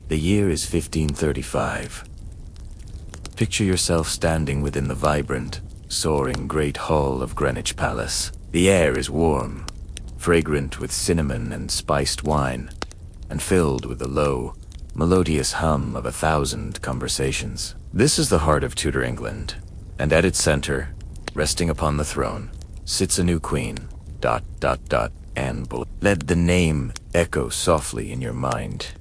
The year is 1535. Picture yourself standing within the vibrant, soaring great hall of Greenwich Palace. The air is warm, fragrant with cinnamon and spiced wine, and filled with the low, melodious hum of 1,000 conversations. This is the heart of Tudor England, and at its center, resting upon the throne, sits a new queen, Anne Boleyn. Let the name echo softly in your mind.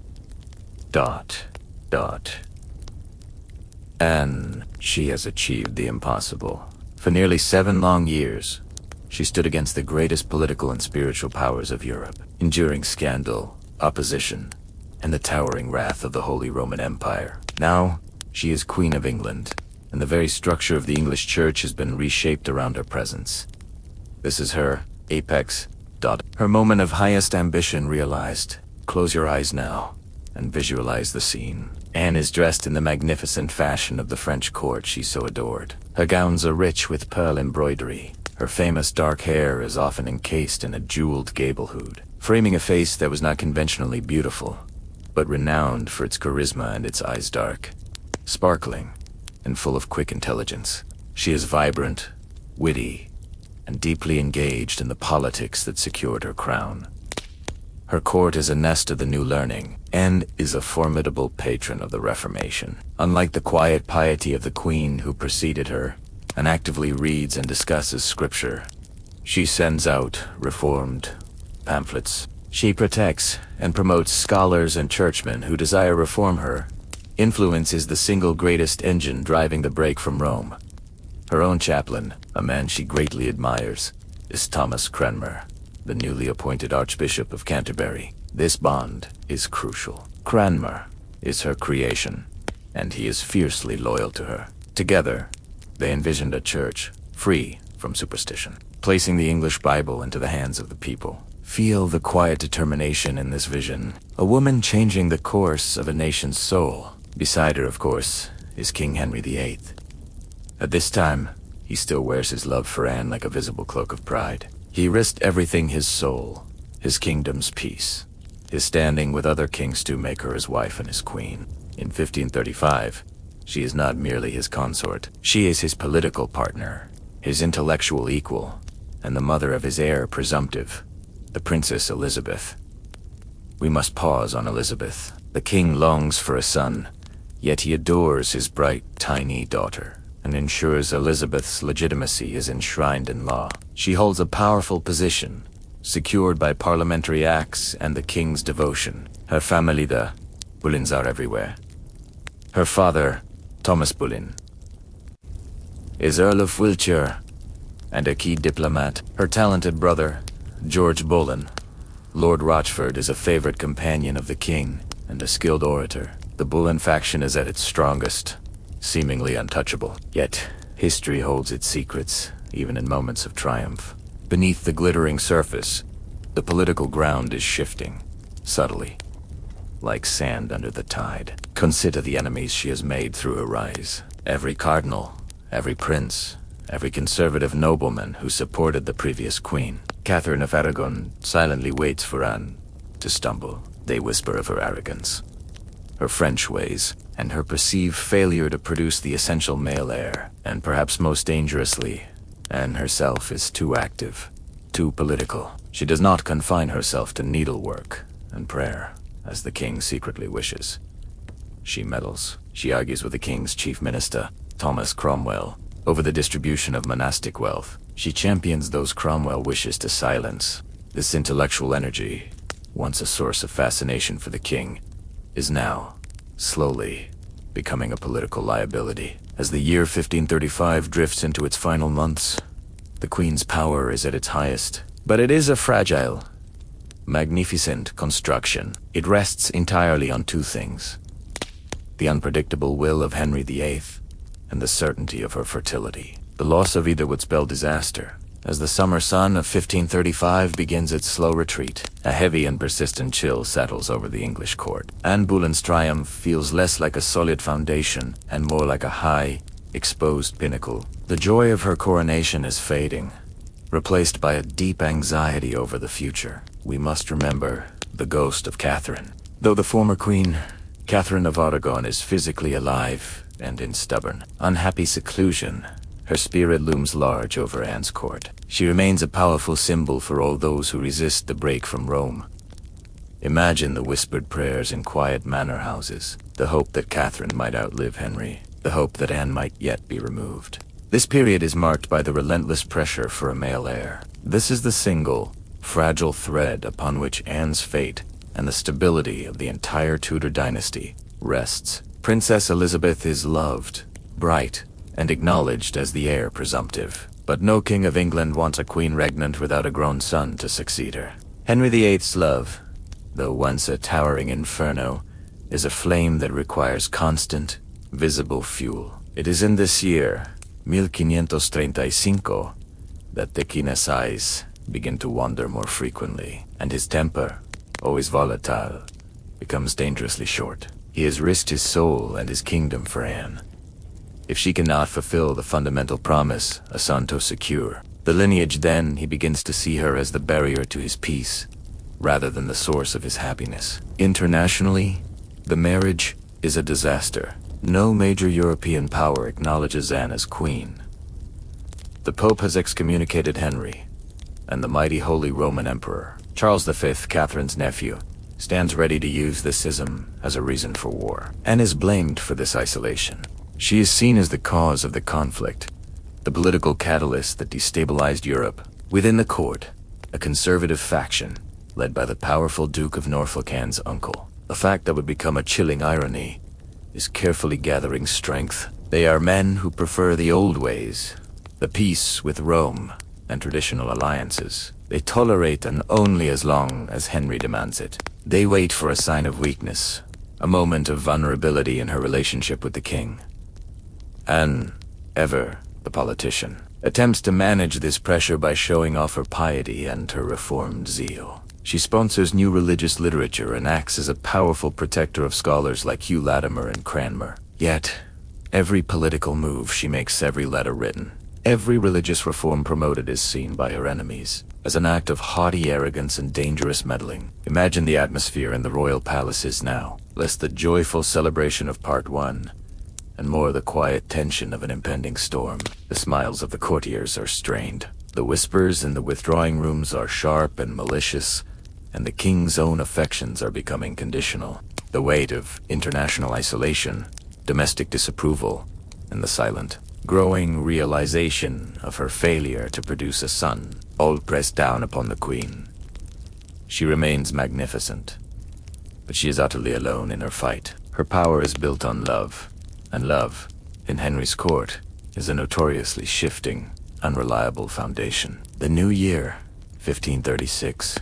Anne, she has achieved the impossible. For nearly 7 long years, she stood against the greatest political and spiritual powers of Europe, enduring scandal, opposition, and the towering wrath of the Holy Roman Empire. Now, she is Queen of England, and the very structure of the English Church has been reshaped around her presence. This is her apex. Her moment of highest ambition realized. Close your eyes now, and visualize the scene. Anne is dressed in the magnificent fashion of the French court she so adored. Her gowns are rich with pearl embroidery. Her famous dark hair is often encased in a jeweled gable hood, framing a face that was not conventionally beautiful, but renowned for its charisma and its eyes dark, sparkling, and full of quick intelligence. She is vibrant, witty, and deeply engaged in the politics that secured her crown. Her court is a nest of the new learning, and is a formidable patron of the Reformation. Unlike the quiet piety of the queen who preceded her, and actively reads and discusses scripture, she sends out reformed pamphlets. She protects and promotes scholars and churchmen who desire reform. Her influence is the single greatest engine driving the break from Rome. Her own chaplain, a man she greatly admires, is Thomas Cranmer, the newly appointed Archbishop of Canterbury. This bond is crucial. Cranmer is her creation, and he is fiercely loyal to her. Together, they envisioned a church free from superstition, placing the English Bible into the hands of the people. Feel the quiet determination in this vision. A woman changing the course of a nation's soul. Beside her, of course, is King Henry VIII. At this time, he still wears his love for Anne like a visible cloak of pride. He risked everything: his soul, his kingdom's peace, his standing with other kings to make her his wife and his queen. In 1535, she is not merely his consort. She is his political partner, his intellectual equal, and the mother of his heir presumptive, the Princess Elizabeth. We must pause on Elizabeth. The king longs for a son, yet he adores his bright, tiny daughter, and ensures Elizabeth's legitimacy is enshrined in law. She holds a powerful position, secured by parliamentary acts and the king's devotion. Her family, the Boleyns, are everywhere. Her father, Thomas Boleyn, is Earl of Wiltshire and a key diplomat. Her talented brother, George Boleyn, Lord Rochford, is a favorite companion of the king and a skilled orator. The Boleyn faction is at its strongest, seemingly untouchable. Yet, history holds its secrets, even in moments of triumph. Beneath the glittering surface, the political ground is shifting, subtly, like sand under the tide. Consider the enemies she has made through her rise. Every cardinal, every prince, every conservative nobleman who supported the previous queen. Catherine of Aragon silently waits for Anne to stumble. They whisper of her arrogance, her French ways, and her perceived failure to produce the essential male heir. And perhaps most dangerously, Anne herself is too active, too political. She does not confine herself to needlework and prayer, as the king secretly wishes. She meddles. She argues with the king's chief minister, Thomas Cromwell, over the distribution of monastic wealth. She champions those Cromwell wishes to silence. This intellectual energy, once a source of fascination for the king, is now, slowly, becoming a political liability. As the year 1535 drifts into its final months, the queen's power is at its highest. But it is a fragile, magnificent construction. It rests entirely on 2 things: the unpredictable will of Henry VIII and the certainty of her fertility. The loss of either would spell disaster. As the summer sun of 1535 begins its slow retreat, a heavy and persistent chill settles over the English court. Anne Boleyn's triumph feels less like a solid foundation and more like a high, exposed pinnacle. The joy of her coronation is fading, replaced by a deep anxiety over the future. We must remember the ghost of Catherine. Though the former queen Catherine of Aragon is physically alive and in stubborn, unhappy seclusion. Her spirit looms large over Anne's court. She remains a powerful symbol for all those who resist the break from Rome. Imagine the whispered prayers in quiet manor houses, the hope that Catherine might outlive Henry, the hope that Anne might yet be removed. This period is marked by the relentless pressure for a male heir. This is the single, fragile thread upon which Anne's fate and the stability of the entire Tudor dynasty rests. Princess Elizabeth is loved, bright, and acknowledged as the heir presumptive. But no king of England wants a queen regnant without a grown son to succeed her. Henry VIII's love, though once a towering inferno, is a flame that requires constant, visible fuel. It is in this year, 1535, that the king's eyes begin to wander more frequently, and his temper, always volatile, becomes dangerously short. He has risked his soul and his kingdom for Anne. If she cannot fulfill the fundamental promise, a son to secure the lineage, then he begins to see her as the barrier to his peace, rather than the source of his happiness. Internationally, the marriage is a disaster. No major European power acknowledges Anne as queen. The Pope has excommunicated Henry, and the mighty Holy Roman Emperor, Charles V, Catherine's nephew, stands ready to use this schism as a reason for war. Anne is blamed for this isolation. She is seen as the cause of the conflict, the political catalyst that destabilized Europe. Within the court, a conservative faction, led by the powerful Duke of Norfolk, Anne's uncle, a fact that would become a chilling irony, is carefully gathering strength. They are men who prefer the old ways, the peace with Rome, and traditional alliances. They tolerate and only as long as Henry demands it. They wait for a sign of weakness, a moment of vulnerability in her relationship with the king. Anne, ever the politician, attempts to manage this pressure by showing off her piety and her reformed zeal. She sponsors new religious literature and acts as a powerful protector of scholars like Hugh Latimer and Cranmer. Yet, every political move she makes, every letter written, every religious reform promoted is seen by her enemies as an act of haughty arrogance and dangerous meddling. Imagine the atmosphere in the royal palaces now, less the joyful celebration of part one, and more the quiet tension of an impending storm. The smiles of the courtiers are strained. The whispers in the withdrawing rooms are sharp and malicious, and the king's own affections are becoming conditional. The weight of international isolation, domestic disapproval, and the silent, growing realization of her failure to produce a son, all pressed down upon the queen. She remains magnificent, but she is utterly alone in her fight. Her power is built on love, and love, in Henry's court, is a notoriously shifting, unreliable foundation. The new year, 1536,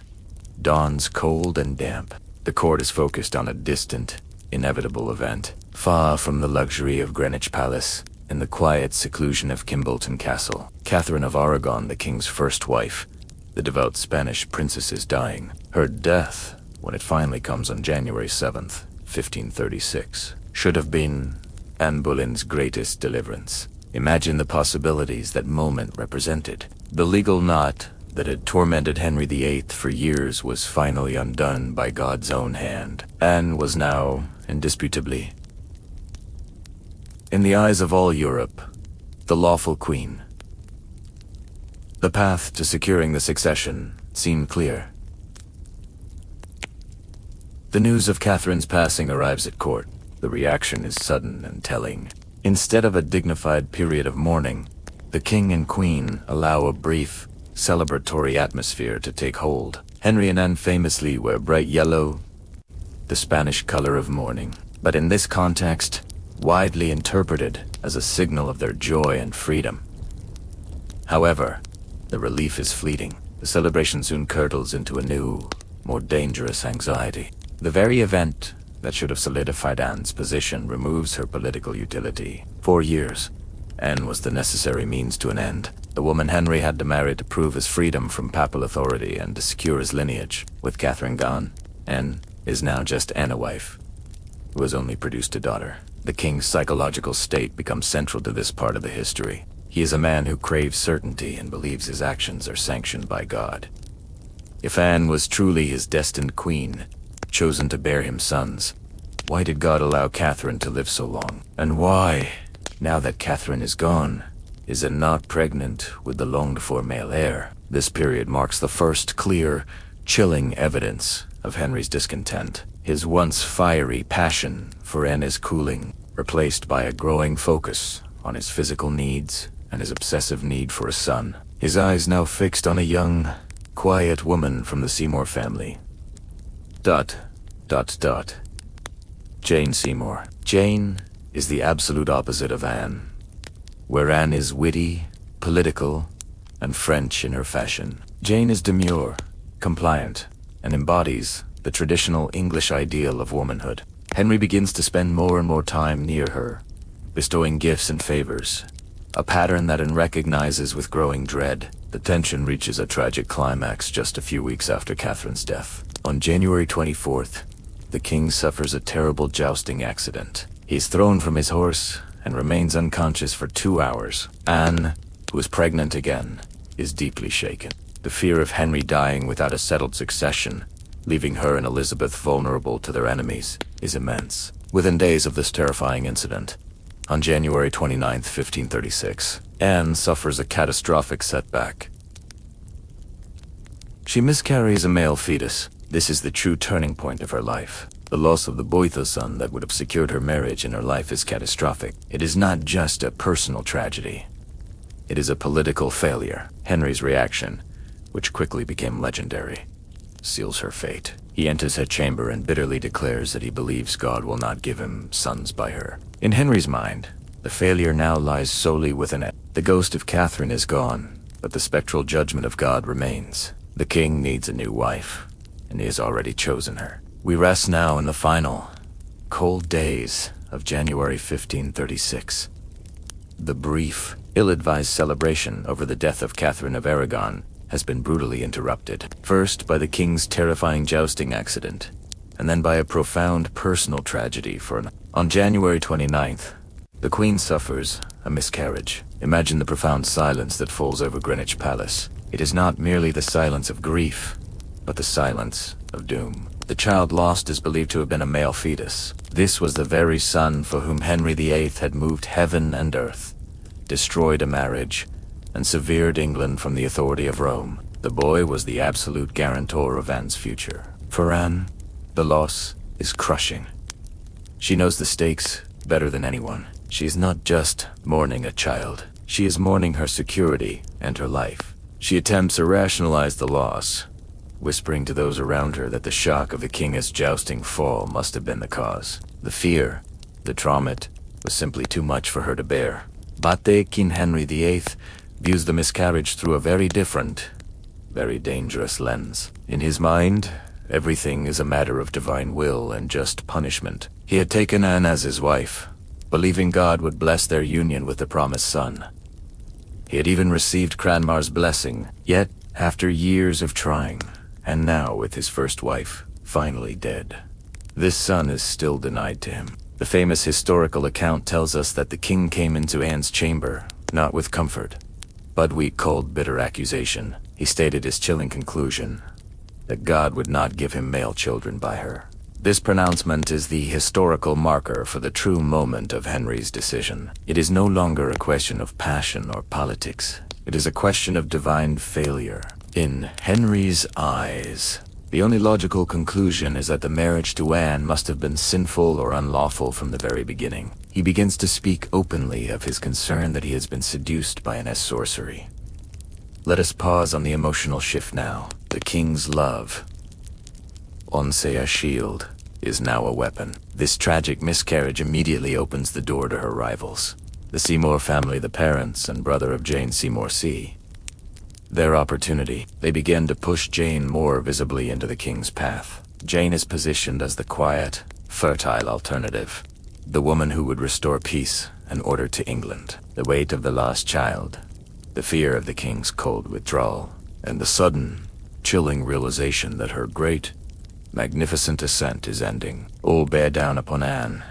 dawns cold and damp. The court is focused on a distant, inevitable event, far from the luxury of Greenwich Palace, in the quiet seclusion of Kimbolton Castle. Catherine of Aragon, the king's first wife, the devout Spanish princess, is dying. Her death, when it finally comes on January 7th, 1536, should have been Anne Boleyn's greatest deliverance. Imagine the possibilities that moment represented. The legal knot that had tormented Henry VIII for years was finally undone by God's own hand. Anne was now, indisputably, in the eyes of all Europe, the lawful queen. The path to securing the succession seemed clear. The news of Catherine's passing arrives at court. The reaction is sudden and telling. Instead of a dignified period of mourning, the king and queen allow a brief, celebratory atmosphere to take hold. Henry and Anne famously wear bright yellow, the Spanish color of mourning, but in this context, widely interpreted as a signal of their joy and freedom. However, the relief is fleeting. The celebration soon curdles into a new, more dangerous anxiety. The very event that should have solidified Anne's position removes her political utility. For years, Anne was the necessary means to an end. The woman Henry had to marry to prove his freedom from papal authority and to secure his lineage. With Catherine gone, Anne is now just Anne, a wife who has only produced a daughter. The king's psychological state becomes central to this part of the history. He is a man who craves certainty and believes his actions are sanctioned by God. If Anne was truly his destined queen, chosen to bear him sons, Why did God allow Catherine to live so long? And why, now that Catherine is gone, is Anne not pregnant with the longed-for male heir? This period marks the first clear, chilling evidence of Henry's discontent. His once fiery passion for Anne is cooling, replaced by a growing focus on his physical needs and his obsessive need for a son. His eyes now fixed on a young, quiet woman from the Seymour family. Jane Seymour. Jane is the absolute opposite of Anne. Where Anne is witty, political, and French in her fashion, Jane is demure, compliant, and embodies the traditional English ideal of womanhood. Henry begins to spend more and more time near her, bestowing gifts and favors, a pattern that Anne recognizes with growing dread. The tension reaches a tragic climax just a few weeks after Catherine's death. On January 24th, the king suffers a terrible jousting accident. He's thrown from his horse and remains unconscious for 2 hours. Anne, who is pregnant again, is deeply shaken. The fear of Henry dying without a settled succession, leaving her and Elizabeth vulnerable to their enemies, is immense. Within days of this terrifying incident, on January 29, 1536, Anne suffers a catastrophic setback. She miscarries a male fetus. This is the true turning point of her life. The loss of the Boytha son that would have secured her marriage in her life is catastrophic. It is not just a personal tragedy. It is a political failure. Henry's reaction, which quickly became legendary, seals her fate. He enters her chamber and bitterly declares that he believes God will not give him sons by her. In Henry's mind, the failure now lies solely within it. The ghost of Catherine is gone, but the spectral judgment of God remains. The king needs a new wife, and he has already chosen her. We rest now in the final, cold days of January 1536. The brief, ill-advised celebration over the death of Catherine of Aragon has been brutally interrupted, first by the king's terrifying jousting accident, and then by a profound personal tragedy for Anne. On January 29th, the Queen suffers a miscarriage. Imagine the profound silence that falls over Greenwich Palace. It is not merely the silence of grief, but the silence of doom. The child lost is believed to have been a male fetus. This was the very son for whom Henry VIII had moved heaven and earth, destroyed a marriage, and severed England from the authority of Rome. The boy was the absolute guarantor of Anne's future. For Anne, the loss is crushing. She knows the stakes better than anyone. She is not just mourning a child. She is mourning her security and her life. She attempts to rationalize the loss, whispering to those around her that the shock of the king's jousting fall must have been the cause. The fear, the trauma, was simply too much for her to bear. But King Henry VIII views the miscarriage through a very different, very dangerous lens. In his mind, everything is a matter of divine will and just punishment. He had taken Anne as his wife, believing God would bless their union with the promised son. He had even received Cranmer's blessing, yet, after years of trying, and now with his first wife finally dead, this son is still denied to him. The famous historical account tells us that the king came into Anne's chamber, not with comfort, but weak, cold, bitter accusation. He stated his chilling conclusion, that God would not give him male children by her. This pronouncement is the historical marker for the true moment of Henry's decision. It is no longer a question of passion or politics. It is a question of divine failure. In Henry's eyes, the only logical conclusion is that the marriage to Anne must have been sinful or unlawful from the very beginning. He begins to speak openly of his concern that he has been seduced by Anne's sorcery. Let us pause on the emotional shift now. The king's love, once a shield, is now a weapon. This tragic miscarriage immediately opens the door to her rivals, the Seymour family, the parents and brother of Jane Seymour C. Their opportunity. They begin to push Jane more visibly into the king's path. Jane is positioned as the quiet, fertile alternative, the woman who would restore peace and order to England. The weight of the lost child, the fear of the king's cold withdrawal, and the sudden, chilling realization that her great, magnificent ascent is ending, all bear down upon Anne.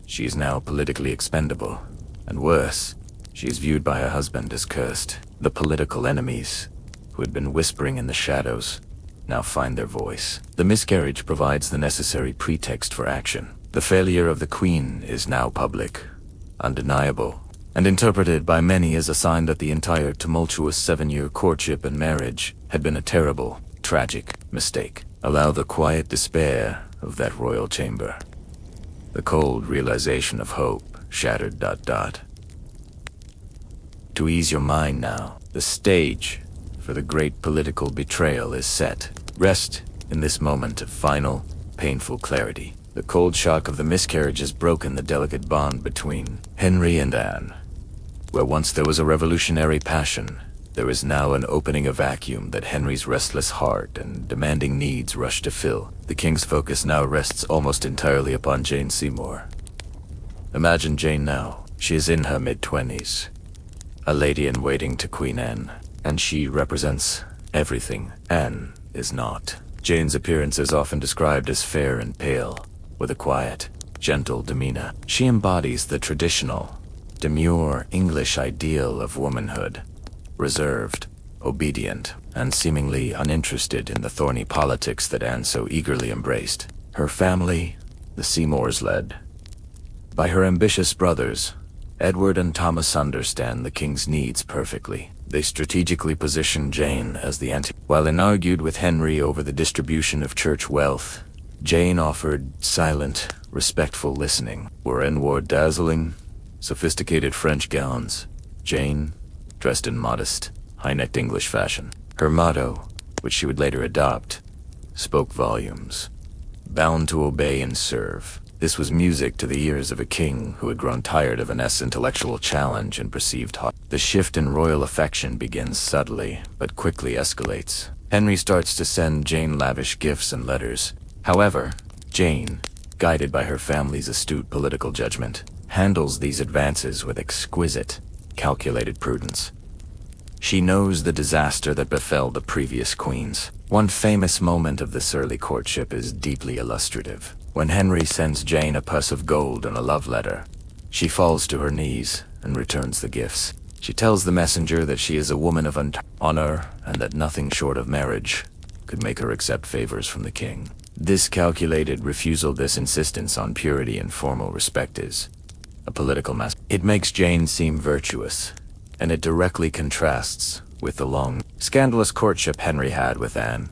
She is now politically expendable, and worse, she is viewed by her husband as cursed. The political enemies, who had been whispering in the shadows, now find their voice. The miscarriage provides the necessary pretext for action. The failure of the Queen is now public, undeniable, and interpreted by many as a sign that the entire tumultuous 7-year courtship and marriage had been a terrible, tragic mistake. Allow the quiet despair of that royal chamber. The cold realization of hope shattered ... To ease your mind now, the stage for the great political betrayal is set. Rest in this moment of final, painful clarity. The cold shock of the miscarriage has broken the delicate bond between Henry and Anne. Where once there was a revolutionary passion, there is now an opening a vacuum that Henry's restless heart and demanding needs rush to fill. The king's focus now rests almost entirely upon Jane Seymour. Imagine Jane now. She is in her mid-20s, a lady-in-waiting to Queen Anne, and she represents everything Anne is not. Jane's appearance is often described as fair and pale, with a quiet, gentle demeanor. She embodies the traditional, demure English ideal of womanhood, reserved, obedient, and seemingly uninterested in the thorny politics that Anne so eagerly embraced. Her family, the Seymours, led by her ambitious brothers, Edward and Thomas, understand the king's needs perfectly. They strategically position Jane as the While Anne argued with Henry over the distribution of church wealth, Jane offered silent, respectful listening. Where Anne wore dazzling, sophisticated French gowns, Jane dressed in modest, high-necked English fashion. Her motto, which she would later adopt, spoke volumes. Bound to obey and serve. This was music to the ears of a king who had grown tired of Anne's intellectual challenge and perceived hot. The shift in royal affection begins subtly, but quickly escalates. Henry starts to send Jane lavish gifts and letters. However, Jane, guided by her family's astute political judgment, handles these advances with exquisite, calculated prudence. She knows the disaster that befell the previous queens. One famous moment of this early courtship is deeply illustrative. When Henry sends Jane a purse of gold and a love letter, she falls to her knees and returns the gifts. She tells the messenger that she is a woman of honor and that nothing short of marriage could make her accept favors from the king. This calculated refusal, this insistence on purity and formal respect is a political mass. It makes Jane seem virtuous, and it directly contrasts with the long, scandalous courtship Henry had with Anne,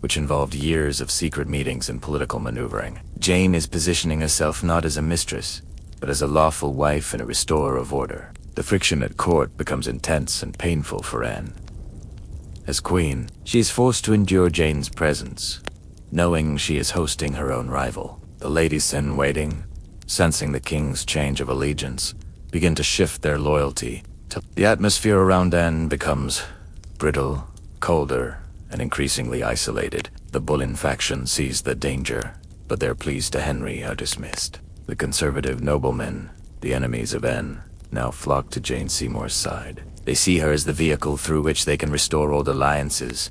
which involved years of secret meetings and political maneuvering. Jane is positioning herself not as a mistress, but as a lawful wife and a restorer of order. The friction at court becomes intense and painful for Anne. As queen, she is forced to endure Jane's presence, knowing she is hosting her own rival. The ladies in waiting, sensing the king's change of allegiance, begin to shift their loyalty. The atmosphere around Anne becomes brittle, colder, and increasingly isolated. The Boleyn faction sees the danger, but their pleas to Henry are dismissed. The conservative noblemen, the enemies of Anne, now flock to Jane Seymour's side. They see her as the vehicle through which they can restore old alliances,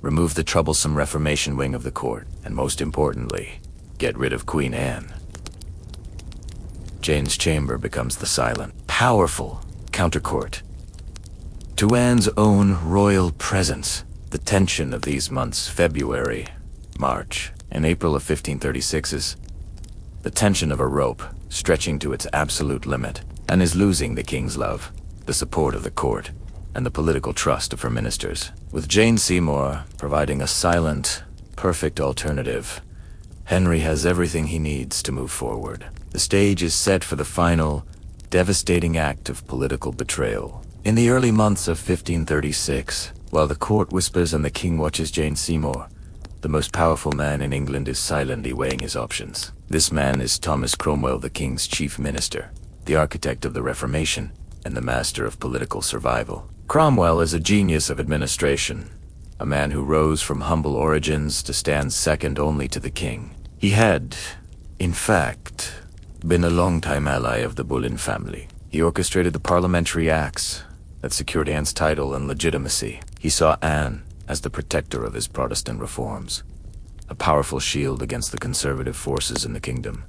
remove the troublesome Reformation wing of the court, and most importantly, get rid of Queen Anne. Jane's chamber becomes the silent, powerful countercourt to Anne's own royal presence. The tension of these months, February, March, and April of 1536 is the tension of a rope stretching to its absolute limit, and is losing the king's love, the support of the court, and the political trust of her ministers. With Jane Seymour providing a silent, perfect alternative, Henry has everything he needs to move forward. The stage is set for the final, devastating act of political betrayal. In the early months of 1536, while the court whispers and the king watches Jane Seymour, the most powerful man in England is silently weighing his options. This man is Thomas Cromwell, the king's chief minister, the architect of the Reformation, and the master of political survival. Cromwell is a genius of administration, a man who rose from humble origins to stand second only to the king. He had, in fact, been a longtime ally of the Boleyn family. He orchestrated the parliamentary acts that secured Anne's title and legitimacy. He saw Anne as the protector of his Protestant reforms, a powerful shield against the conservative forces in the kingdom.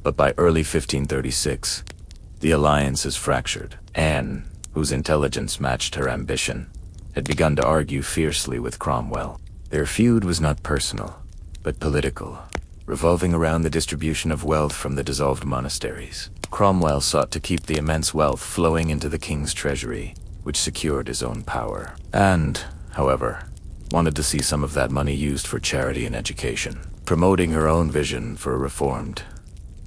But by early 1536, the alliance is fractured. Anne, whose intelligence matched her ambition, had begun to argue fiercely with Cromwell. Their feud was not personal, but political. revolving around the distribution of wealth from the dissolved monasteries. Cromwell sought to keep the immense wealth flowing into the king's treasury, which secured his own power. And, however, wanted to see some of that money used for charity and education, promoting her own vision for a reformed,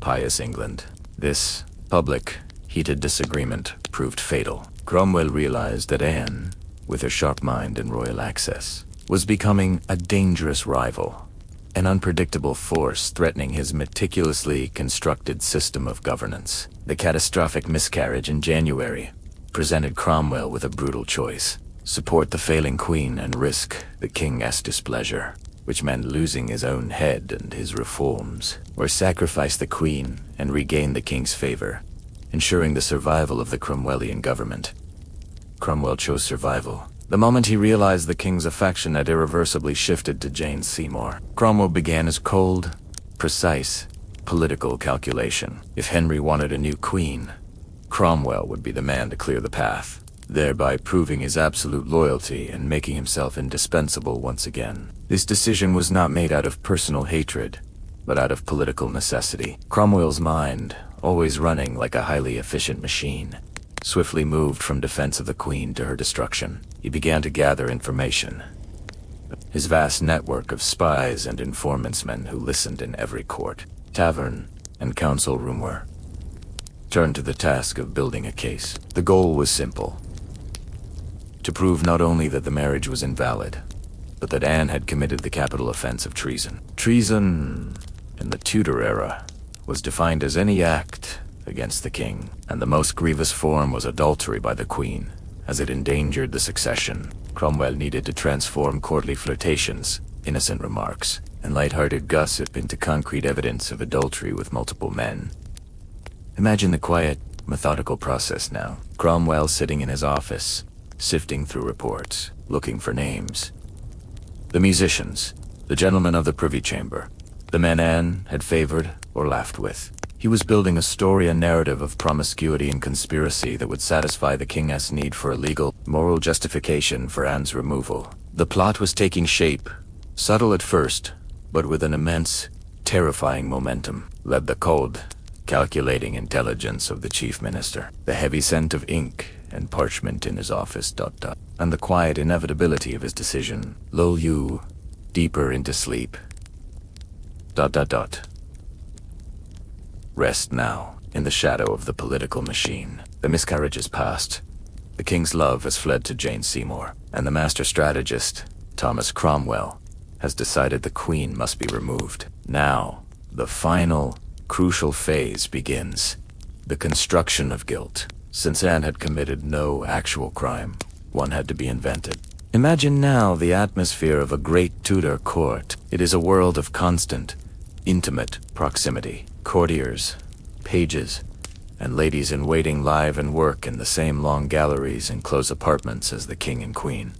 pious England. This public, heated disagreement proved fatal. Cromwell realized that Anne, with her sharp mind and royal access, was becoming a dangerous rival, an unpredictable force threatening his meticulously constructed system of governance. The catastrophic miscarriage in January presented Cromwell with a brutal choice: support the failing queen and risk the king's displeasure, which meant losing his own head and his reforms, or sacrifice the queen and regain the king's favor, ensuring the survival of the Cromwellian government. Cromwell chose survival. The moment he realized the king's affection had irreversibly shifted to Jane Seymour, Cromwell began his cold, precise, political calculation. If Henry wanted a new queen, Cromwell would be the man to clear the path, thereby proving his absolute loyalty and making himself indispensable once again. This decision was not made out of personal hatred, but out of political necessity. Cromwell's mind, always running like a highly efficient machine, swiftly moved from defense of the queen to her destruction. He began to gather information. His vast network of spies and informants, men who listened in every court, tavern, and council room, were turned to the task of building a case. The goal was simple: to prove not only that the marriage was invalid, but that Anne had committed the capital offense of treason. Treason, in the Tudor era, was defined as any act against the king, and the most grievous form was adultery by the queen, as it endangered the succession. Cromwell needed to transform courtly flirtations, innocent remarks, and light-hearted gossip into concrete evidence of adultery with multiple men. Imagine the quiet, methodical process now. Cromwell sitting in his office, sifting through reports, looking for names. The musicians, the gentlemen of the Privy Chamber, the men Anne had favored or laughed with. He was building a story, a narrative of promiscuity and conspiracy that would satisfy the king's need for a legal, moral justification for Anne's removal. The plot was taking shape, subtle at first, but with an immense, terrifying momentum. Led the cold, calculating intelligence of the chief minister, the heavy scent of ink and parchment in his office, and the quiet inevitability of his decision, lull you deeper into sleep, Rest now, in the shadow of the political machine. The miscarriage is past. The king's love has fled to Jane Seymour, and the master strategist, Thomas Cromwell, has decided the queen must be removed. Now, the final, crucial phase begins: the construction of guilt. Since Anne had committed no actual crime, one had to be invented. Imagine now the atmosphere of a great Tudor court. It is a world of constant, intimate proximity. Courtiers, pages, and ladies-in-waiting live and work in the same long galleries and close apartments as the king and queen.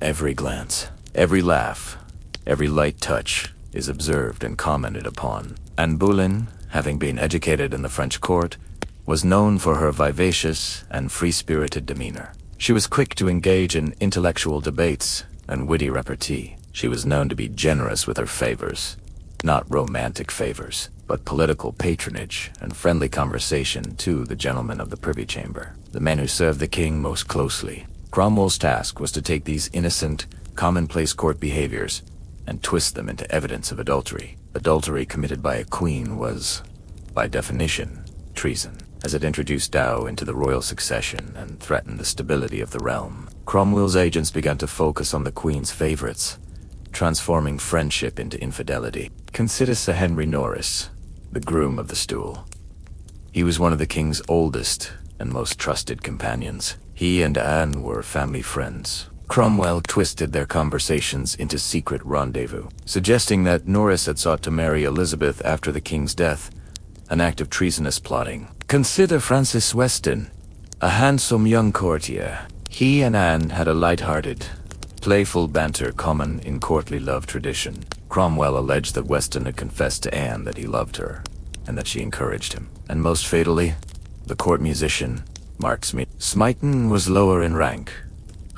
Every glance, every laugh, every light touch is observed and commented upon. Anne Boleyn, having been educated in the French court, was known for her vivacious and free-spirited demeanor. She was quick to engage in intellectual debates and witty repartee. She was known to be generous with her favors, not romantic favors, but political patronage and friendly conversation to the gentlemen of the Privy Chamber, the men who served the king most closely. Cromwell's task was to take these innocent, commonplace court behaviors and twist them into evidence of adultery. Adultery committed by a queen was, by definition, treason, as it introduced doubt into the royal succession and threatened the stability of the realm. Cromwell's agents began to focus on the queen's favorites, transforming friendship into infidelity. Consider Sir Henry Norris, the groom of the stool. He was one of the king's oldest and most trusted companions. He and Anne were family friends. Cromwell twisted their conversations into secret rendezvous, suggesting that Norris had sought to marry Elizabeth after the king's death, an act of treasonous plotting. Consider Francis Weston, a handsome young courtier. He and Anne had a light-hearted, playful banter common in courtly love tradition. Cromwell alleged that Weston had confessed to Anne that he loved her, and that she encouraged him. And most fatally, the court musician, Mark Smeaton, was lower in rank,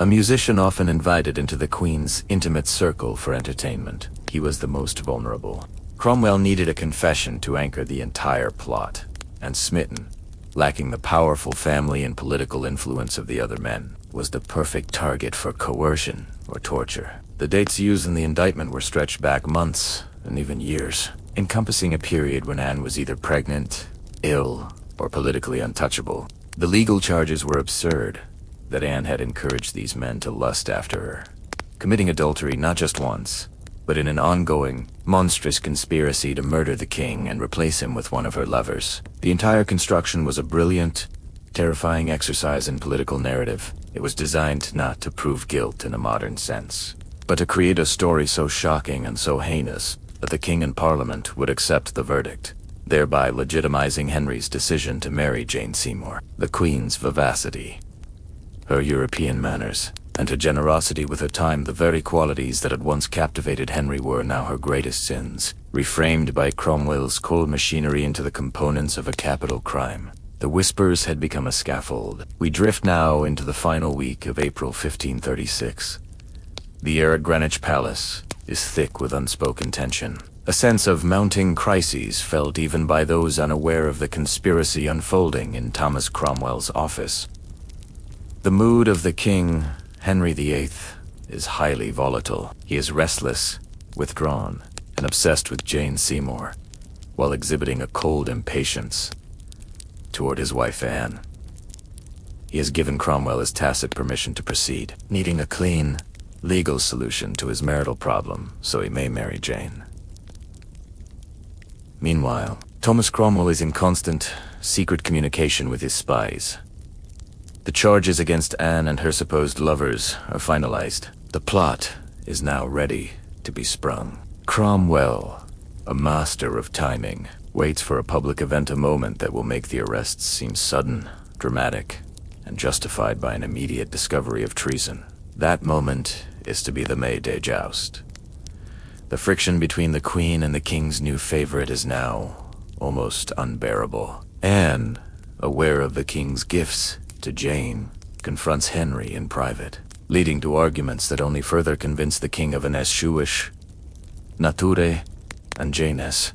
a musician often invited into the queen's intimate circle for entertainment. He was the most vulnerable. Cromwell needed a confession to anchor the entire plot, and Smitten, lacking the powerful family and political influence of the other men, was the perfect target for coercion or torture. The dates used in the indictment were stretched back months and even years, encompassing a period when Anne was either pregnant, ill, or politically untouchable. The legal charges were absurd, that Anne had encouraged these men to lust after her, committing adultery not just once, but in an ongoing, monstrous conspiracy to murder the king and replace him with one of her lovers. The entire construction was a brilliant, terrifying exercise in political narrative. It was designed not to prove guilt in a modern sense, but to create a story so shocking and so heinous that the king and parliament would accept the verdict, thereby legitimizing Henry's decision to marry Jane Seymour. The queen's vivacity, her European manners, and her generosity with her time, the very qualities that had once captivated Henry, were now her greatest sins, reframed by Cromwell's cold machinery into the components of a capital crime. The Whispers had become a scaffold. We drift now into the final week of April 1536. The air at Greenwich Palace is thick with unspoken tension. A sense of mounting crises felt even by those unaware of the conspiracy unfolding in Thomas Cromwell's office. The mood of the King, Henry VIII, is highly volatile. He is restless, withdrawn, and obsessed with Jane Seymour, while exhibiting a cold impatience toward his wife Anne. He has given Cromwell his tacit permission to proceed, needing a clean, legal solution to his marital problem so he may marry Jane. Meanwhile, Thomas Cromwell is in constant, secret communication with his spies. The charges against Anne and her supposed lovers are finalized. The plot is now ready to be sprung. Cromwell, a master of timing, waits for a public event, a moment that will make the arrests seem sudden, dramatic, and justified by an immediate discovery of treason. That moment is to be the May Day joust. The friction between the Queen and the King's new favorite is now almost unbearable. Anne, aware of the King's gifts to Jane, confronts Henry in private, leading to arguments that only further convince the King of Anne's Jewish, nature, and Jane's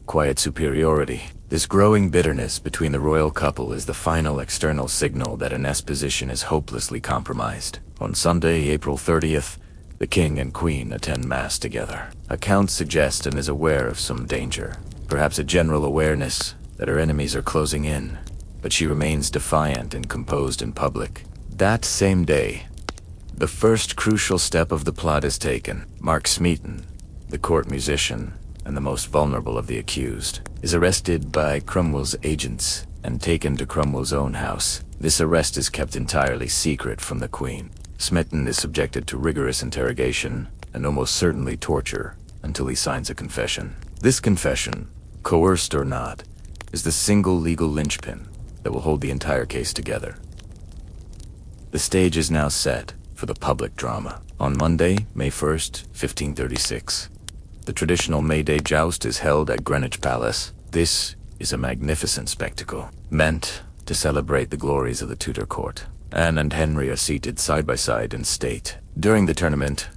quiet superiority. This growing bitterness between the royal couple is the final external signal that Anne's position is hopelessly compromised. On Sunday, April 30th, the King and Queen attend Mass together. Accounts suggest Anne is aware of some danger, perhaps a general awareness that her enemies are closing in, but she remains defiant and composed in public. That same day, the first crucial step of the plot is taken. Mark Smeaton, the court musician and the most vulnerable of the accused, is arrested by Cromwell's agents and taken to Cromwell's own house. This arrest is kept entirely secret from the Queen. Smeaton is subjected to rigorous interrogation and almost certainly torture until he signs a confession. This confession, coerced or not, is the single legal linchpin that will hold the entire case together. The stage is now set for the public drama. On Monday, May 1st, 1536, the traditional May Day joust is held at Greenwich Palace. This is a magnificent spectacle, meant to celebrate the glories of the Tudor court. Anne and Henry are seated side by side in state. During the tournament,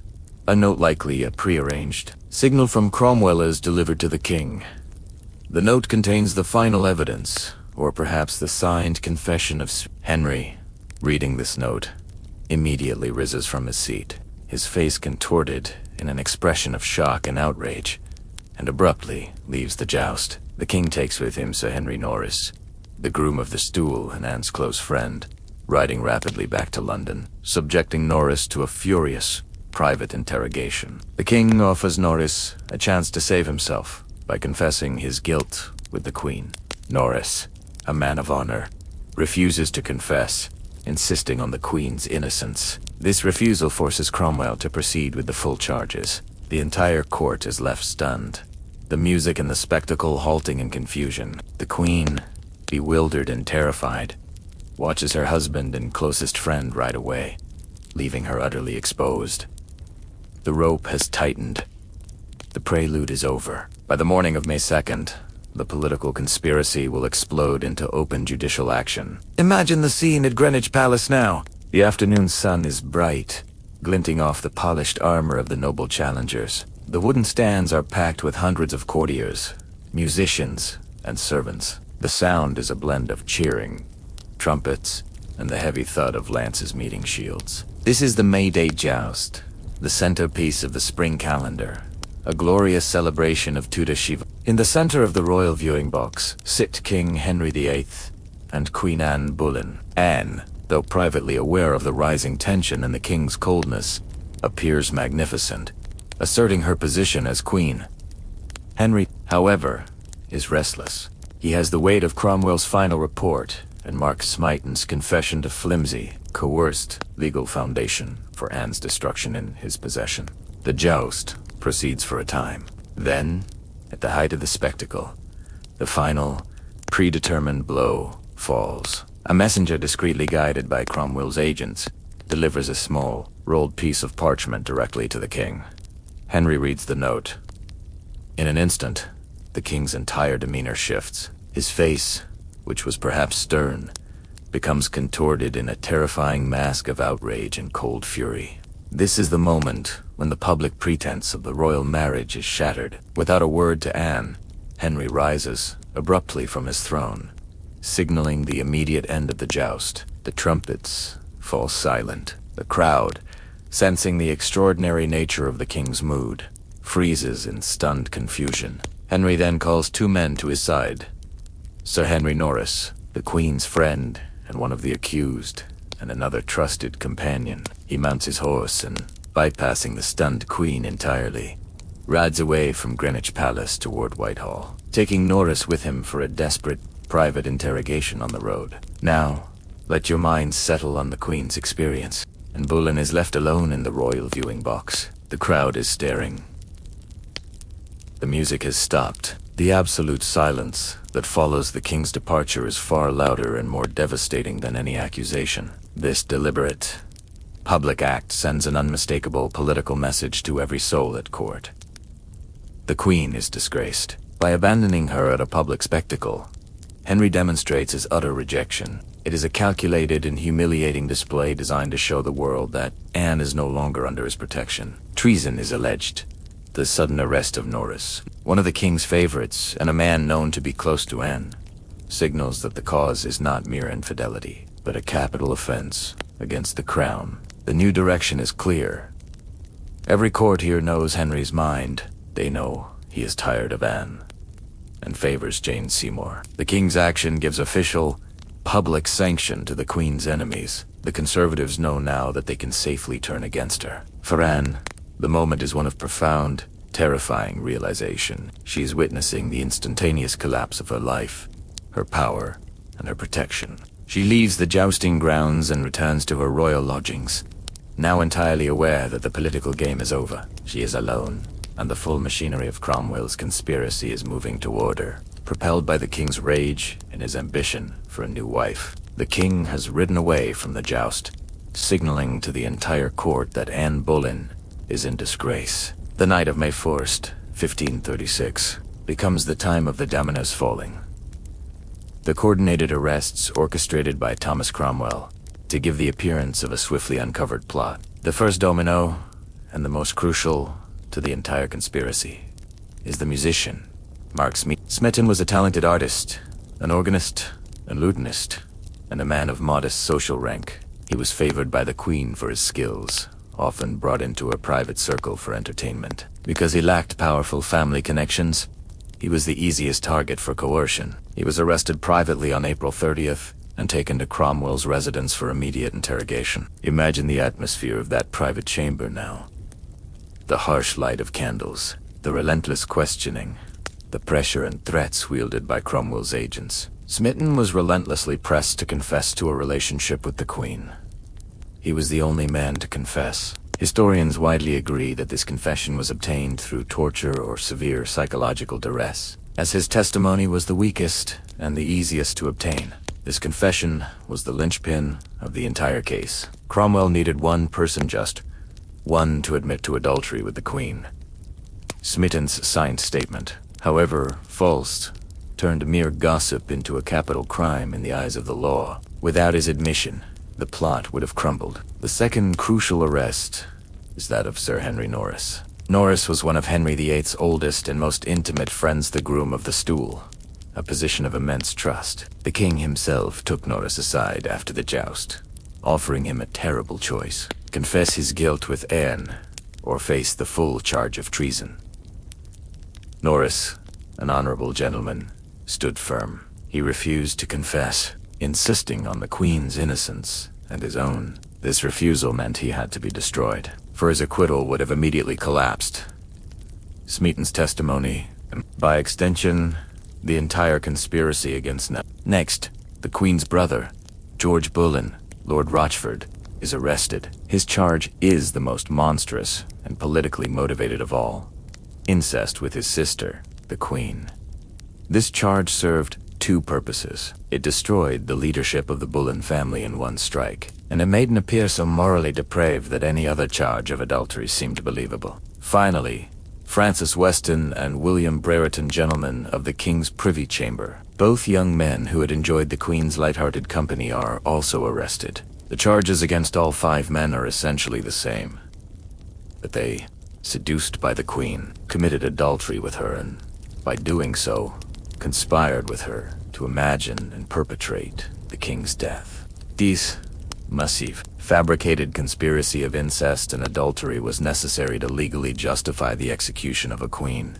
a note, likely a prearranged signal from Cromwell, is delivered to the king. The note contains the final evidence, or perhaps the signed confession of Henry. Reading this note, immediately rises from his seat, his face contorted in an expression of shock and outrage, and abruptly leaves the joust. The king takes with him Sir Henry Norris, the groom of the stool and Anne's close friend, riding rapidly back to London, subjecting Norris to a furious, private interrogation. The king offers Norris a chance to save himself by confessing his guilt with the Queen. Norris, a man of honor, refuses to confess, insisting on the Queen's innocence. This refusal forces Cromwell to proceed with the full charges. The entire court is left stunned, the music and the spectacle halting in confusion. The Queen, bewildered and terrified, watches her husband and closest friend ride away, leaving her utterly exposed. The rope has tightened. The prelude is over. By the morning of May 2nd, the political conspiracy will explode into open judicial action. Imagine the scene at Greenwich Palace now. The afternoon sun is bright, glinting off the polished armor of the noble challengers. The wooden stands are packed with hundreds of courtiers, musicians, and servants. The sound is a blend of cheering, trumpets, and the heavy thud of lances meeting shields. This is the May Day joust, the centerpiece of the spring calendar, a glorious celebration of Tudor chivalry. In the center of the royal viewing box sit King Henry VIII and Queen Anne Boleyn. Anne, though privately aware of the rising tension and the king's coldness, appears magnificent, asserting her position as queen. Henry, however, is restless. He has the weight of Cromwell's final report and Mark Smeaton's confession to flimsy, coerced legal foundation for Anne's destruction in his possession. The joust proceeds for a time. Then, at the height of the spectacle, the final, predetermined blow falls. A messenger discreetly guided by Cromwell's agents delivers a small, rolled piece of parchment directly to the king. Henry reads the note. In an instant, the king's entire demeanor shifts. His face, which was perhaps stern, becomes contorted in a terrifying mask of outrage and cold fury. This is the moment when the public pretense of the royal marriage is shattered. Without a word to Anne, Henry rises abruptly from his throne, signaling the immediate end of the joust. The trumpets fall silent. The crowd, sensing the extraordinary nature of the king's mood, freezes in stunned confusion. Henry then calls two men to his side. Sir Henry Norris, the Queen's friend and one of the accused, and another trusted companion. He mounts his horse and, bypassing the stunned Queen entirely, rides away from Greenwich Palace toward Whitehall, taking Norris with him for a desperate, private interrogation on the road. Now, let your mind settle on the Queen's experience, and Boleyn is left alone in the royal viewing box. The crowd is staring. The music has stopped. The absolute silence that follows the king's departure is far louder and more devastating than any accusation. This deliberate, public act sends an unmistakable political message to every soul at court. The Queen is disgraced. By abandoning her at a public spectacle, Henry demonstrates his utter rejection. It is a calculated and humiliating display designed to show the world that Anne is no longer under his protection. Treason is alleged. The sudden arrest of Norris, one of the king's favorites and a man known to be close to Anne, signals that the cause is not mere infidelity, but a capital offense against the crown. The new direction is clear. Every court here knows Henry's mind. They know he is tired of Anne and favors Jane Seymour. The king's action gives official, public sanction to the Queen's enemies. The conservatives know now that they can safely turn against her. For Anne, the moment is one of profound, terrifying realization. She is witnessing the instantaneous collapse of her life, her power, and her protection. She leaves the jousting grounds and returns to her royal lodgings, now entirely aware that the political game is over. She is alone, and the full machinery of Cromwell's conspiracy is moving toward her, propelled by the king's rage and his ambition for a new wife. The king has ridden away from the joust, signaling to the entire court that Anne Boleyn is in disgrace. The night of May 1st, 1536, becomes the time of the dominoes falling. The coordinated arrests orchestrated by Thomas Cromwell to give the appearance of a swiftly uncovered plot. The first domino, and the most crucial to the entire conspiracy, is the musician, Mark Smeaton. Smeaton was a talented artist, an organist, a lutenist, and a man of modest social rank. He was favored by the Queen for his skills, often brought into a private circle for entertainment. Because he lacked powerful family connections, he was the easiest target for coercion. He was arrested privately on April 30th and taken to Cromwell's residence for immediate interrogation. Imagine the atmosphere of that private chamber now. The harsh light of candles, the relentless questioning, the pressure and threats wielded by Cromwell's agents. Smeaton was relentlessly pressed to confess to a relationship with the Queen. He was the only man to confess. Historians widely agree that this confession was obtained through torture or severe psychological duress, as his testimony was the weakest and the easiest to obtain. This confession was the linchpin of the entire case. Cromwell needed one person, just one, to admit to adultery with the Queen. Smeaton's signed statement, however false, turned mere gossip into a capital crime in the eyes of the law. Without his admission, the plot would have crumbled. The second crucial arrest is that of Sir Henry Norris. Norris was one of Henry VIII's oldest and most intimate friends, the groom of the stool, a position of immense trust. The king himself took Norris aside after the joust, offering him a terrible choice: confess his guilt with Anne, or face the full charge of treason. Norris, an honorable gentleman, stood firm. He refused to confess, insisting on the Queen's innocence and his own. This refusal meant he had to be destroyed, for his acquittal would have immediately collapsed Smeaton's testimony, and by extension, the entire conspiracy against Next, the Queen's brother, George Boleyn, Lord Rochford, is arrested. His charge is the most monstrous and politically motivated of all: incest with his sister, the Queen. This charge served two purposes. It destroyed the leadership of the Boleyn family in one strike, and it made him appear so morally depraved that any other charge of adultery seemed believable. Finally, Francis Weston and William Brereton, gentlemen of the King's Privy Chamber, both young men who had enjoyed the Queen's light-hearted company, are also arrested. The charges against all five men are essentially the same: that they, seduced by the Queen, committed adultery with her, and by doing so, conspired with her to imagine and perpetrate the King's death. This massive, fabricated conspiracy of incest and adultery was necessary to legally justify the execution of a queen.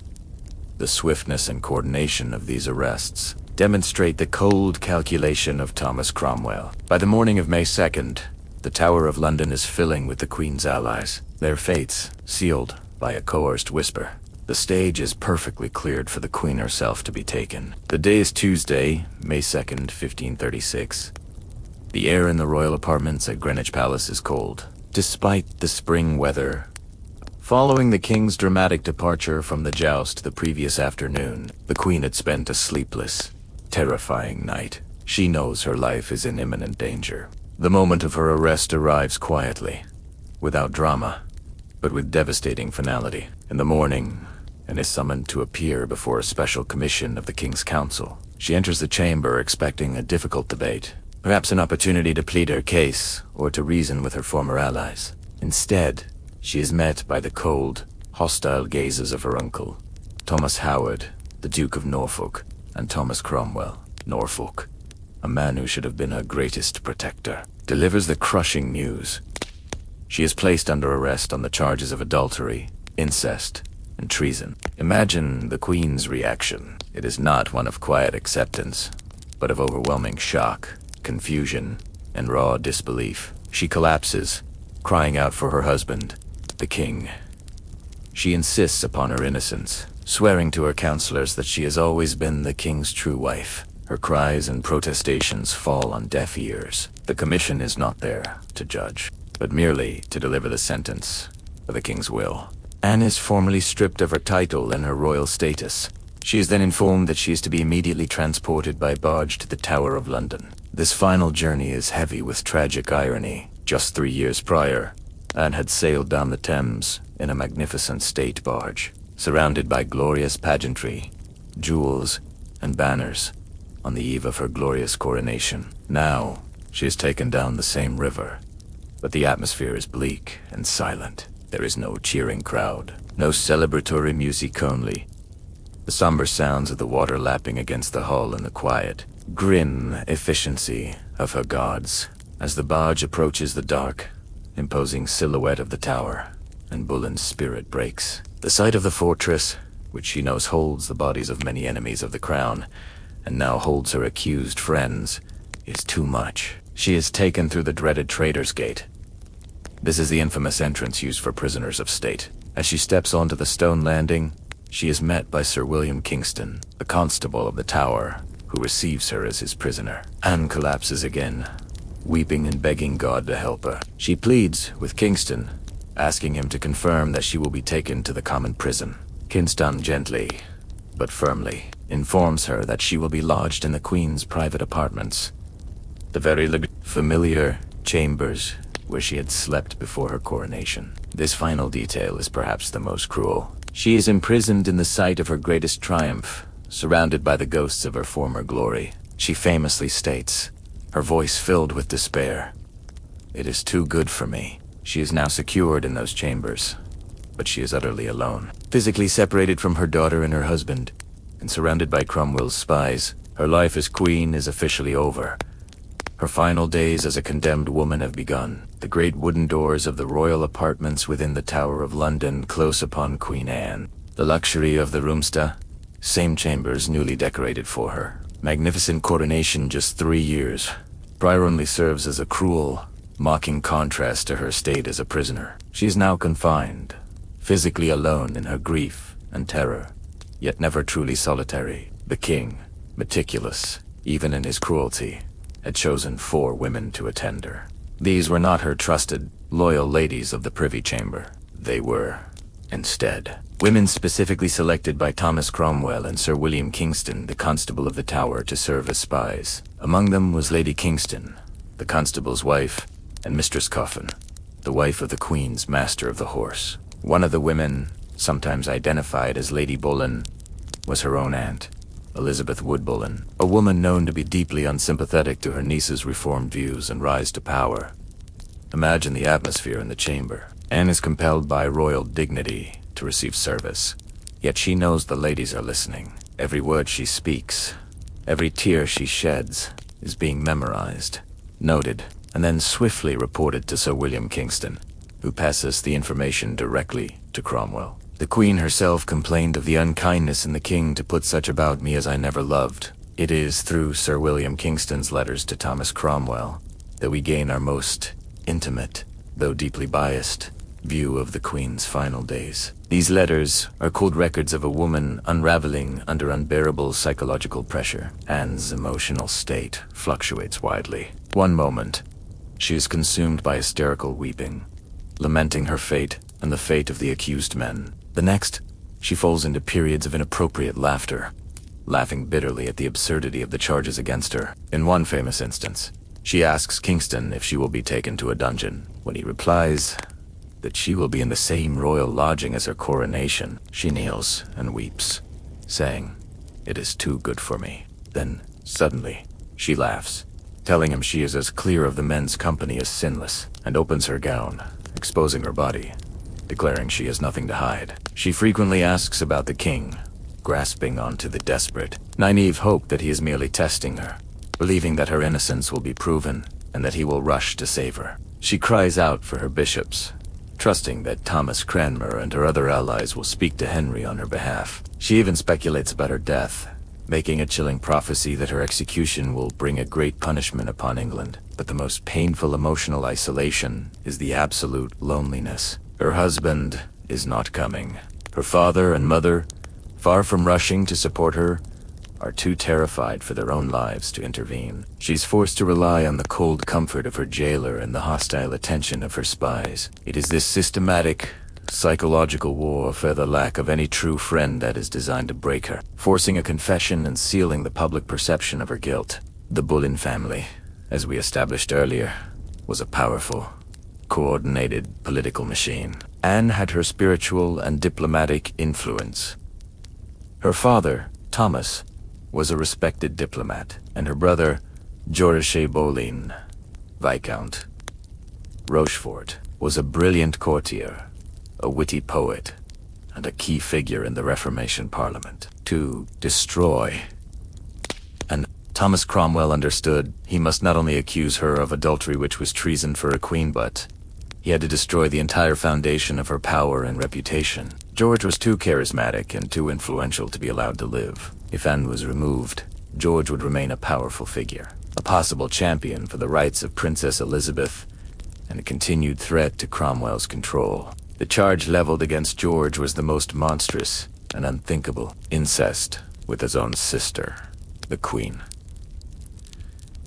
The swiftness and coordination of these arrests demonstrate the cold calculation of Thomas Cromwell. By the morning of May 2nd, the Tower of London is filling with the Queen's allies, their fates sealed by a coerced whisper. The stage is perfectly cleared for the Queen herself to be taken. The day is Tuesday, May 2nd, 1536. The air in the royal apartments at Greenwich Palace is cold, despite the spring weather. Following the King's dramatic departure from the joust the previous afternoon, the Queen had spent a sleepless, terrifying night. She knows her life is in imminent danger. The moment of her arrest arrives quietly, without drama, but with devastating finality. In the morning, and is summoned to appear before a special commission of the King's Council. She enters the chamber expecting a difficult debate, perhaps an opportunity to plead her case or to reason with her former allies. Instead, she is met by the cold, hostile gazes of her uncle, Thomas Howard, the Duke of Norfolk, and Thomas Cromwell, Norfolk, a man who should have been her greatest protector, delivers the crushing news. She is placed under arrest on the charges of adultery, incest, and treason. Imagine the Queen's reaction. It is not one of quiet acceptance, but of overwhelming shock, confusion, and raw disbelief. She collapses, crying out for her husband, the King. She insists upon her innocence, swearing to her counselors that she has always been the King's true wife. Her cries and protestations fall on deaf ears. The commission is not there to judge, but merely to deliver the sentence of the King's will. Anne is formally stripped of her title and her royal status. She is then informed that she is to be immediately transported by barge to the Tower of London. This final journey is heavy with tragic irony. Just 3 years prior, Anne had sailed down the Thames in a magnificent state barge, surrounded by glorious pageantry, jewels, and banners, on the eve of her glorious coronation. Now, she is taken down the same river, but the atmosphere is bleak and silent. There is no cheering crowd, no celebratory music only. The somber sounds of the water lapping against the hull and the quiet, grim efficiency of her guards. As the barge approaches the dark, imposing silhouette of the tower, and Boleyn's spirit breaks. The sight of the fortress, which she knows holds the bodies of many enemies of the crown, and now holds her accused friends, is too much. She is taken through the dreaded Traitor's Gate. This is the infamous entrance used for prisoners of state. As she steps onto the stone landing, she is met by Sir William Kingston, the constable of the tower, who receives her as his prisoner. Anne collapses again, weeping and begging God to help her. She pleads with Kingston, asking him to confirm that she will be taken to the common prison. Kingston gently, but firmly, informs her that she will be lodged in the Queen's private apartments, the very familiar chambers where she had slept before her coronation. This final detail is perhaps the most cruel. She is imprisoned in the site of her greatest triumph, surrounded by the ghosts of her former glory. She famously states, her voice filled with despair, "It is too good for me." She is now secured in those chambers, but she is utterly alone. Physically separated from her daughter and her husband, and surrounded by Cromwell's spies, her life as queen is officially over. Her final days as a condemned woman have begun. The great wooden doors of the royal apartments within the Tower of London close upon Queen Anne. The luxury of the roomsta, same chambers newly decorated for her. Magnificent coronation just 3 years. Prior only serves as a cruel, mocking contrast to her state as a prisoner. She is now confined, physically alone in her grief and terror, yet never truly solitary. The king, meticulous, even in his cruelty, had chosen 4 women to attend her. These were not her trusted, loyal ladies of the Privy Chamber. They were, instead, women specifically selected by Thomas Cromwell and Sir William Kingston, the Constable of the Tower, to serve as spies. Among them was Lady Kingston, the Constable's wife, and Mistress Coffin, the wife of the Queen's Master of the Horse. One of the women, sometimes identified as Lady Boleyn, was her own aunt, Elizabeth Wood Boleyn, a woman known to be deeply unsympathetic to her niece's reformed views and rise to power. Imagine the atmosphere in the chamber. Anne is compelled by royal dignity to receive service, yet she knows the ladies are listening. Every word she speaks, every tear she sheds, is being memorized, noted, and then swiftly reported to Sir William Kingston, who passes the information directly to Cromwell. The Queen herself complained of the unkindness in the king to put such about me as I never loved. It is through Sir William Kingston's letters to Thomas Cromwell that we gain our most intimate, though deeply biased, view of the Queen's final days. These letters are cold records of a woman unraveling under unbearable psychological pressure. Anne's emotional state fluctuates widely. One moment, she is consumed by hysterical weeping, lamenting her fate and the fate of the accused men. The next, she falls into periods of inappropriate laughter, laughing bitterly at the absurdity of the charges against her. In one famous instance, she asks Kingston if she will be taken to a dungeon. When he replies that she will be in the same royal lodging as her coronation, she kneels and weeps, saying, "It is too good for me." Then, suddenly, she laughs, telling him she is as clear of the men's company as sinless, and opens her gown, exposing her body, declaring she has nothing to hide. She frequently asks about the king, grasping onto the desperate, naive hope that he is merely testing her, believing that her innocence will be proven and that he will rush to save her. She cries out for her bishops, trusting that Thomas Cranmer and her other allies will speak to Henry on her behalf. She even speculates about her death, making a chilling prophecy that her execution will bring a great punishment upon England. But the most painful emotional isolation is the absolute loneliness. Her husband is not coming. Her father and mother, far from rushing to support her, are too terrified for their own lives to intervene. She's forced to rely on the cold comfort of her jailer and the hostile attention of her spies. It is this systematic, psychological war for the lack of any true friend that is designed to break her, forcing a confession and sealing the public perception of her guilt. The Boleyn family, as we established earlier, was a powerful, coordinated political machine. Anne had her spiritual and diplomatic influence. Her father, Thomas, was a respected diplomat, and her brother, George Boleyn, Viscount Rochefort, was a brilliant courtier, a witty poet, and a key figure in the Reformation Parliament. To destroy and Thomas Cromwell understood he must not only accuse her of adultery, which was treason for a queen, but he had to destroy the entire foundation of her power and reputation. George was too charismatic and too influential to be allowed to live. If Anne was removed, George would remain a powerful figure, a possible champion for the rights of Princess Elizabeth, and a continued threat to Cromwell's control. The charge leveled against George was the most monstrous and unthinkable: incest with his own sister, the Queen.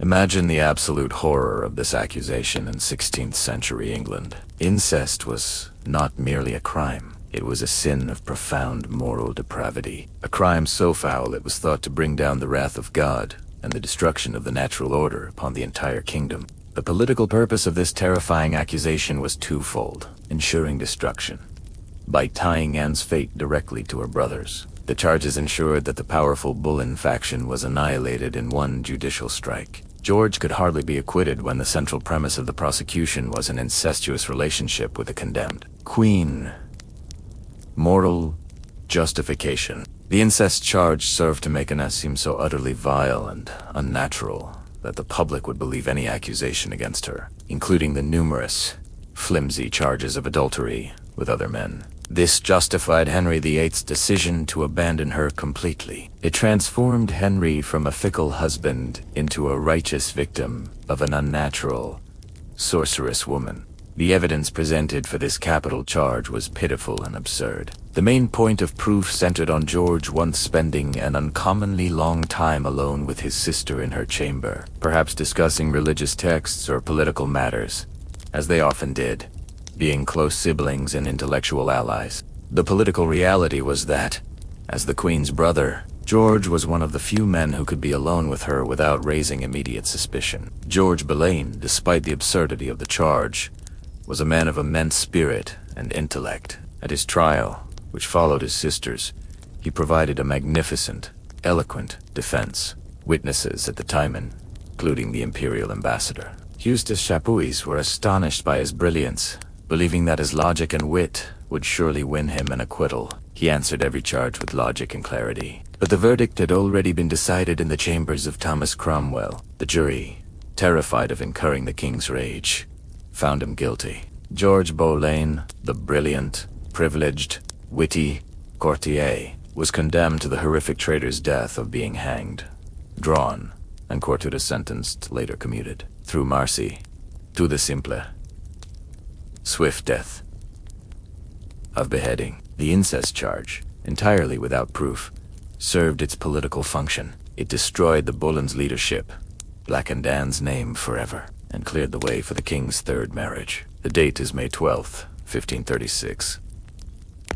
Imagine the absolute horror of this accusation in 16th century England. Incest was not merely a crime. It was a sin of profound moral depravity, a crime so foul it was thought to bring down the wrath of God and the destruction of the natural order upon the entire kingdom. The political purpose of this terrifying accusation was twofold: ensuring destruction, by tying Anne's fate directly to her brother's. The charges ensured that the powerful Boleyn faction was annihilated in one judicial strike. George could hardly be acquitted when the central premise of the prosecution was an incestuous relationship with the condemned Queen. Moral justification. The incest charge served to make Anne seem so utterly vile and unnatural that the public would believe any accusation against her, including the numerous, flimsy charges of adultery with other men. This justified Henry VIII's decision to abandon her completely. It transformed Henry from a fickle husband into a righteous victim of an unnatural, sorceress woman. The evidence presented for this capital charge was pitiful and absurd. The main point of proof centered on George once spending an uncommonly long time alone with his sister in her chamber, perhaps discussing religious texts or political matters, as they often did, being close siblings and intellectual allies. The political reality was that, as the Queen's brother, George was one of the few men who could be alone with her without raising immediate suspicion. George Boleyn, despite the absurdity of the charge, was a man of immense spirit and intellect. At his trial, which followed his sister's, he provided a magnificent, eloquent defense. Witnesses at the time, including the imperial ambassador, Eustace Chapuis, were astonished by his brilliance, believing that his logic and wit would surely win him an acquittal. He answered every charge with logic and clarity. But the verdict had already been decided in the chambers of Thomas Cromwell. The jury, terrified of incurring the king's rage, found him guilty. George Boleyn, the brilliant, privileged, witty courtier, was condemned to the horrific traitor's death of being hanged, drawn, and quartuta sentenced, later commuted, through mercy, to the simple, swift death of beheading. The incest charge, entirely without proof, served its political function. It destroyed the Boleyn's leadership, blackened Anne's name forever, and cleared the way for the king's third marriage. The date is May 12th, 1536.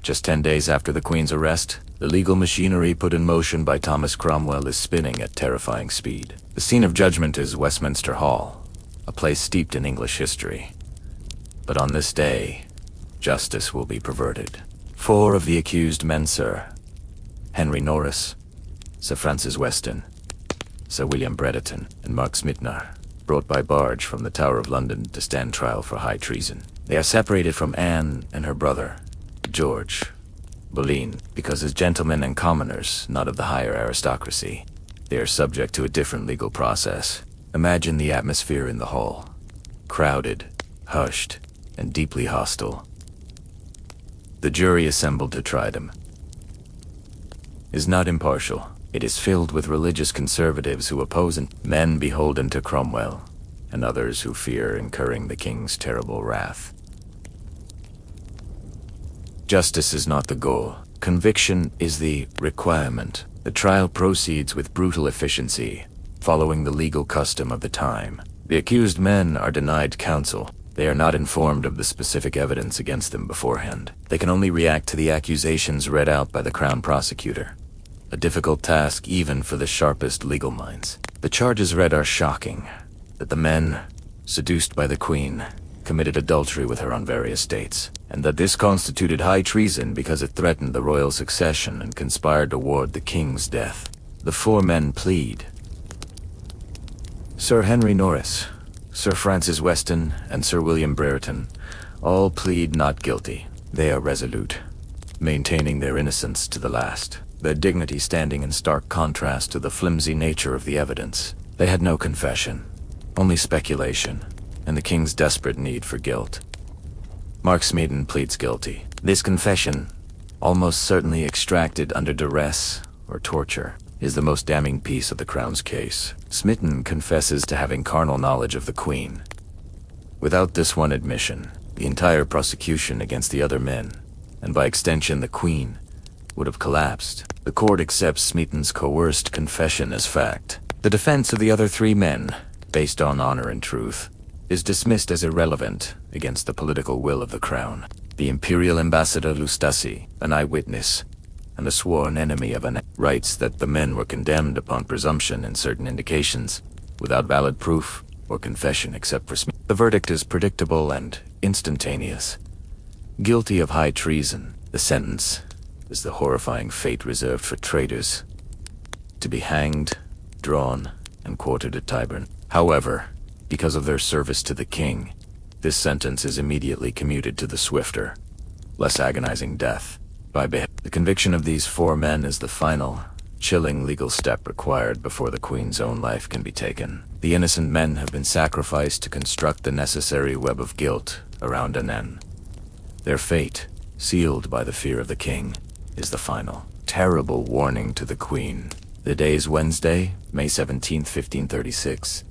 Just 10 days after the Queen's arrest, the legal machinery put in motion by Thomas Cromwell is spinning at terrifying speed. The scene of judgment is Westminster Hall, a place steeped in English history. But on this day, justice will be perverted. 4 of the accused men, Sir Henry Norris, Sir Francis Weston, Sir William Brereton, and Mark Smitner, brought by barge from the Tower of London to stand trial for high treason. They are separated from Anne and her brother, George Boleyn, because as gentlemen and commoners, not of the higher aristocracy, they are subject to a different legal process. Imagine the atmosphere in the hall. Crowded, hushed, and deeply hostile. The jury assembled to try them is not impartial. It is filled with religious conservatives who oppose men beholden to Cromwell, and others who fear incurring the king's terrible wrath. Justice is not the goal. Conviction is the requirement. The trial proceeds with brutal efficiency, following the legal custom of the time. The accused men are denied counsel. They are not informed of the specific evidence against them beforehand. They can only react to the accusations read out by the Crown Prosecutor, a difficult task even for the sharpest legal minds. The charges read are shocking: that the men, seduced by the Queen, committed adultery with her on various dates, and that this constituted high treason because it threatened the royal succession and conspired toward the king's death. The 4 men plead. Sir Henry Norris, Sir Francis Weston, and Sir William Brereton all plead not guilty. They are resolute, maintaining their innocence to the last, their dignity standing in stark contrast to the flimsy nature of the evidence. They had no confession, only speculation, and the king's desperate need for guilt. Mark Smeaton pleads guilty. This confession, almost certainly extracted under duress or torture, is the most damning piece of the Crown's case. Smeaton confesses to having carnal knowledge of the Queen. Without this one admission, the entire prosecution against the other men, and by extension the Queen, would have collapsed. The court accepts Smeaton's coerced confession as fact. The defense of the other 3 men, based on honor and truth, is dismissed as irrelevant against the political will of the Crown. The Imperial Ambassador Lustacy, an eyewitness and a sworn enemy of Anne, writes that the men were condemned upon presumption and certain indications, without valid proof or confession except for Smeaton. The verdict is predictable and instantaneous. Guilty of high treason. The sentence is the horrifying fate reserved for traitors, to be hanged, drawn, and quartered at Tyburn. However, because of their service to the king, this sentence is immediately commuted to the swifter, less agonizing death The conviction of these 4 men is the final, chilling legal step required before the Queen's own life can be taken. The innocent men have been sacrificed to construct the necessary web of guilt around Anne. Their fate, sealed by the fear of the king, is the final, terrible warning to the Queen. The day is Wednesday, May 17, 1536.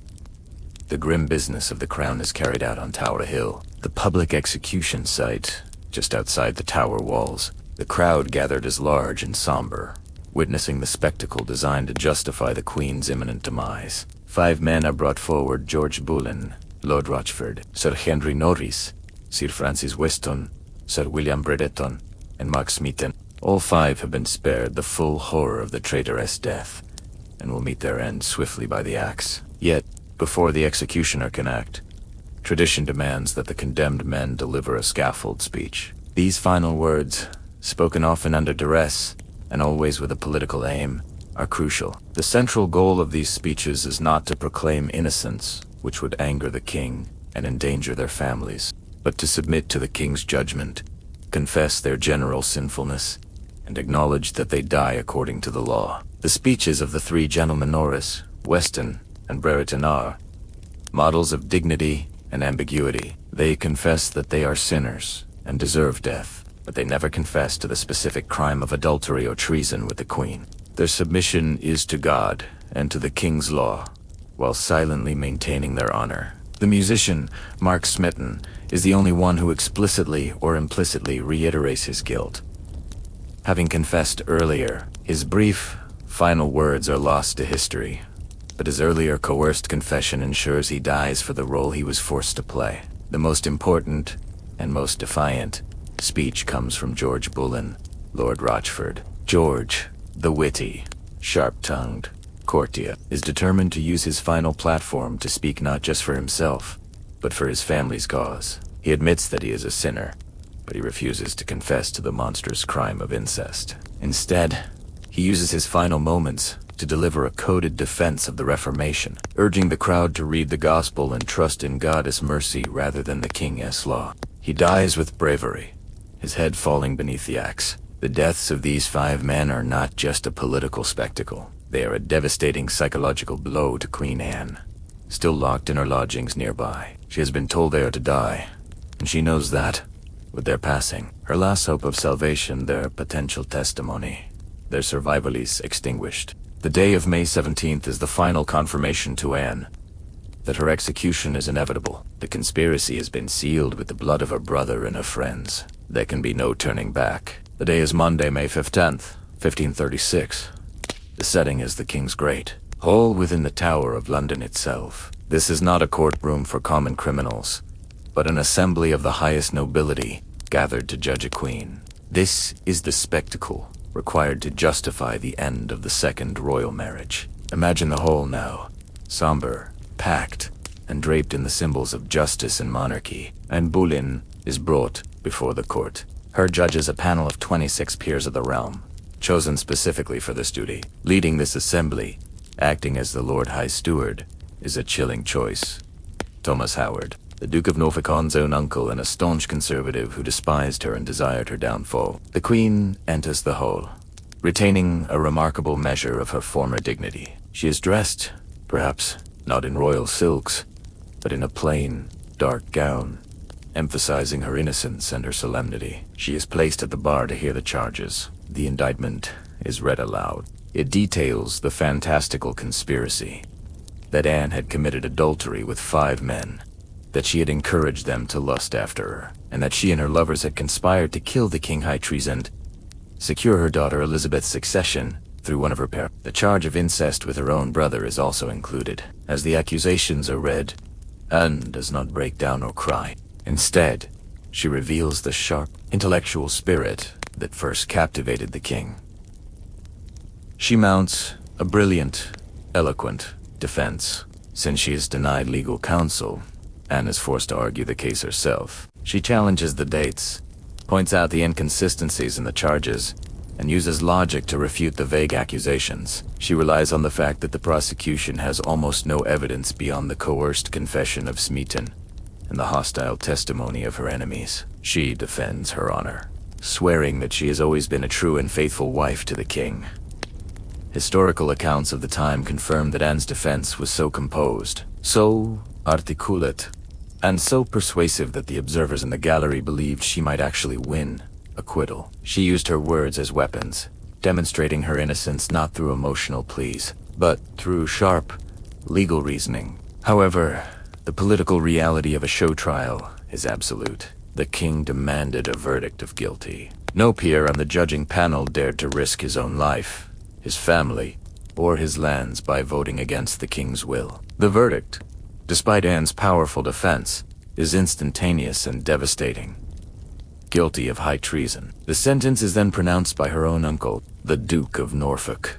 The grim business of the crown is carried out on Tower Hill, the public execution site, just outside the tower walls. The crowd gathered is large and somber, witnessing the spectacle designed to justify the Queen's imminent demise. 5 men are brought forward: George Boleyn, Lord Rochford, Sir Henry Norris, Sir Francis Weston, Sir William Brereton, and Mark Smeaton. All 5 have been spared the full horror of the traitorous death, and will meet their end swiftly by the axe. Yet, before the executioner can act, tradition demands that the condemned men deliver a scaffold speech. These final words, spoken often under duress, and always with a political aim, are crucial. The central goal of these speeches is not to proclaim innocence, which would anger the king and endanger their families, but to submit to the king's judgment, confess their general sinfulness, and acknowledge that they die according to the law. The speeches of the 3 gentlemen Norris, Weston, and Brereton are models of dignity and ambiguity. They confess that they are sinners and deserve death, but they never confess to the specific crime of adultery or treason with the Queen. Their submission is to God and to the king's law, while silently maintaining their honor. The musician, Mark Smeaton, is the only one who explicitly or implicitly reiterates his guilt. Having confessed earlier, his brief, final words are lost to history, but his earlier coerced confession ensures he dies for the role he was forced to play. The most important and most defiant speech comes from George Boleyn, Lord Rochford. George, the witty, sharp-tongued courtier, is determined to use his final platform to speak not just for himself, but for his family's cause. He admits that he is a sinner, but he refuses to confess to the monstrous crime of incest. Instead, he uses his final moments to deliver a coded defense of the Reformation, urging the crowd to read the gospel and trust in God's mercy rather than the king's law. He dies with bravery, his head falling beneath the axe. The deaths of these 5 men are not just a political spectacle. They are a devastating psychological blow to Queen Anne, still locked in her lodgings nearby. She has been told they are to die, and she knows that, with their passing, her last hope of salvation, their potential testimony, their survival is extinguished. The day of May 17th is the final confirmation to Anne that her execution is inevitable. The conspiracy has been sealed with the blood of her brother and her friends. There can be no turning back. The day is Monday, May 15th, 1536. The setting is the King's Great Hall within the Tower of London itself. This is not a courtroom for common criminals, but an assembly of the highest nobility gathered to judge a queen. This is the spectacle required to justify the end of the second royal marriage. Imagine the hall now, somber, packed, and draped in the symbols of justice and monarchy. Anne Boleyn is brought before the court. Her judges a panel of 26 peers of the realm, chosen specifically for this duty. Leading this assembly, acting as the Lord High Steward, is a chilling choice: Thomas Howard, the Duke of Norfolk's own uncle and a staunch conservative who despised her and desired her downfall. The Queen enters the hall, retaining a remarkable measure of her former dignity. She is dressed, perhaps not in royal silks, but in a plain, dark gown, emphasizing her innocence and her solemnity. She is placed at the bar to hear the charges. The indictment is read aloud. It details the fantastical conspiracy that Anne had committed adultery with 5 men, that she had encouraged them to lust after her, and that she and her lovers had conspired to kill the king high treason, secure her daughter Elizabeth's succession through one of her parents. The charge of incest with her own brother is also included. As the accusations are read, Anne does not break down or cry. Instead, she reveals the sharp, intellectual spirit that first captivated the king. She mounts a brilliant, eloquent defense. Since she is denied legal counsel, Anne is forced to argue the case herself. She challenges the dates, points out the inconsistencies in the charges, and uses logic to refute the vague accusations. She relies on the fact that the prosecution has almost no evidence beyond the coerced confession of Smeaton and the hostile testimony of her enemies. She defends her honor, swearing that she has always been a true and faithful wife to the king. Historical accounts of the time confirm that Anne's defense was so composed, so articulate, and so persuasive that the observers in the gallery believed she might actually win acquittal. She used her words as weapons, demonstrating her innocence not through emotional pleas, but through sharp, legal reasoning. However, the political reality of a show trial is absolute. The king demanded a verdict of guilty. No peer on the judging panel dared to risk his own life, his family, or his lands by voting against the king's will. The verdict, despite Anne's powerful defense, is instantaneous and devastating. Guilty of high treason. The sentence is then pronounced by her own uncle, the Duke of Norfolk.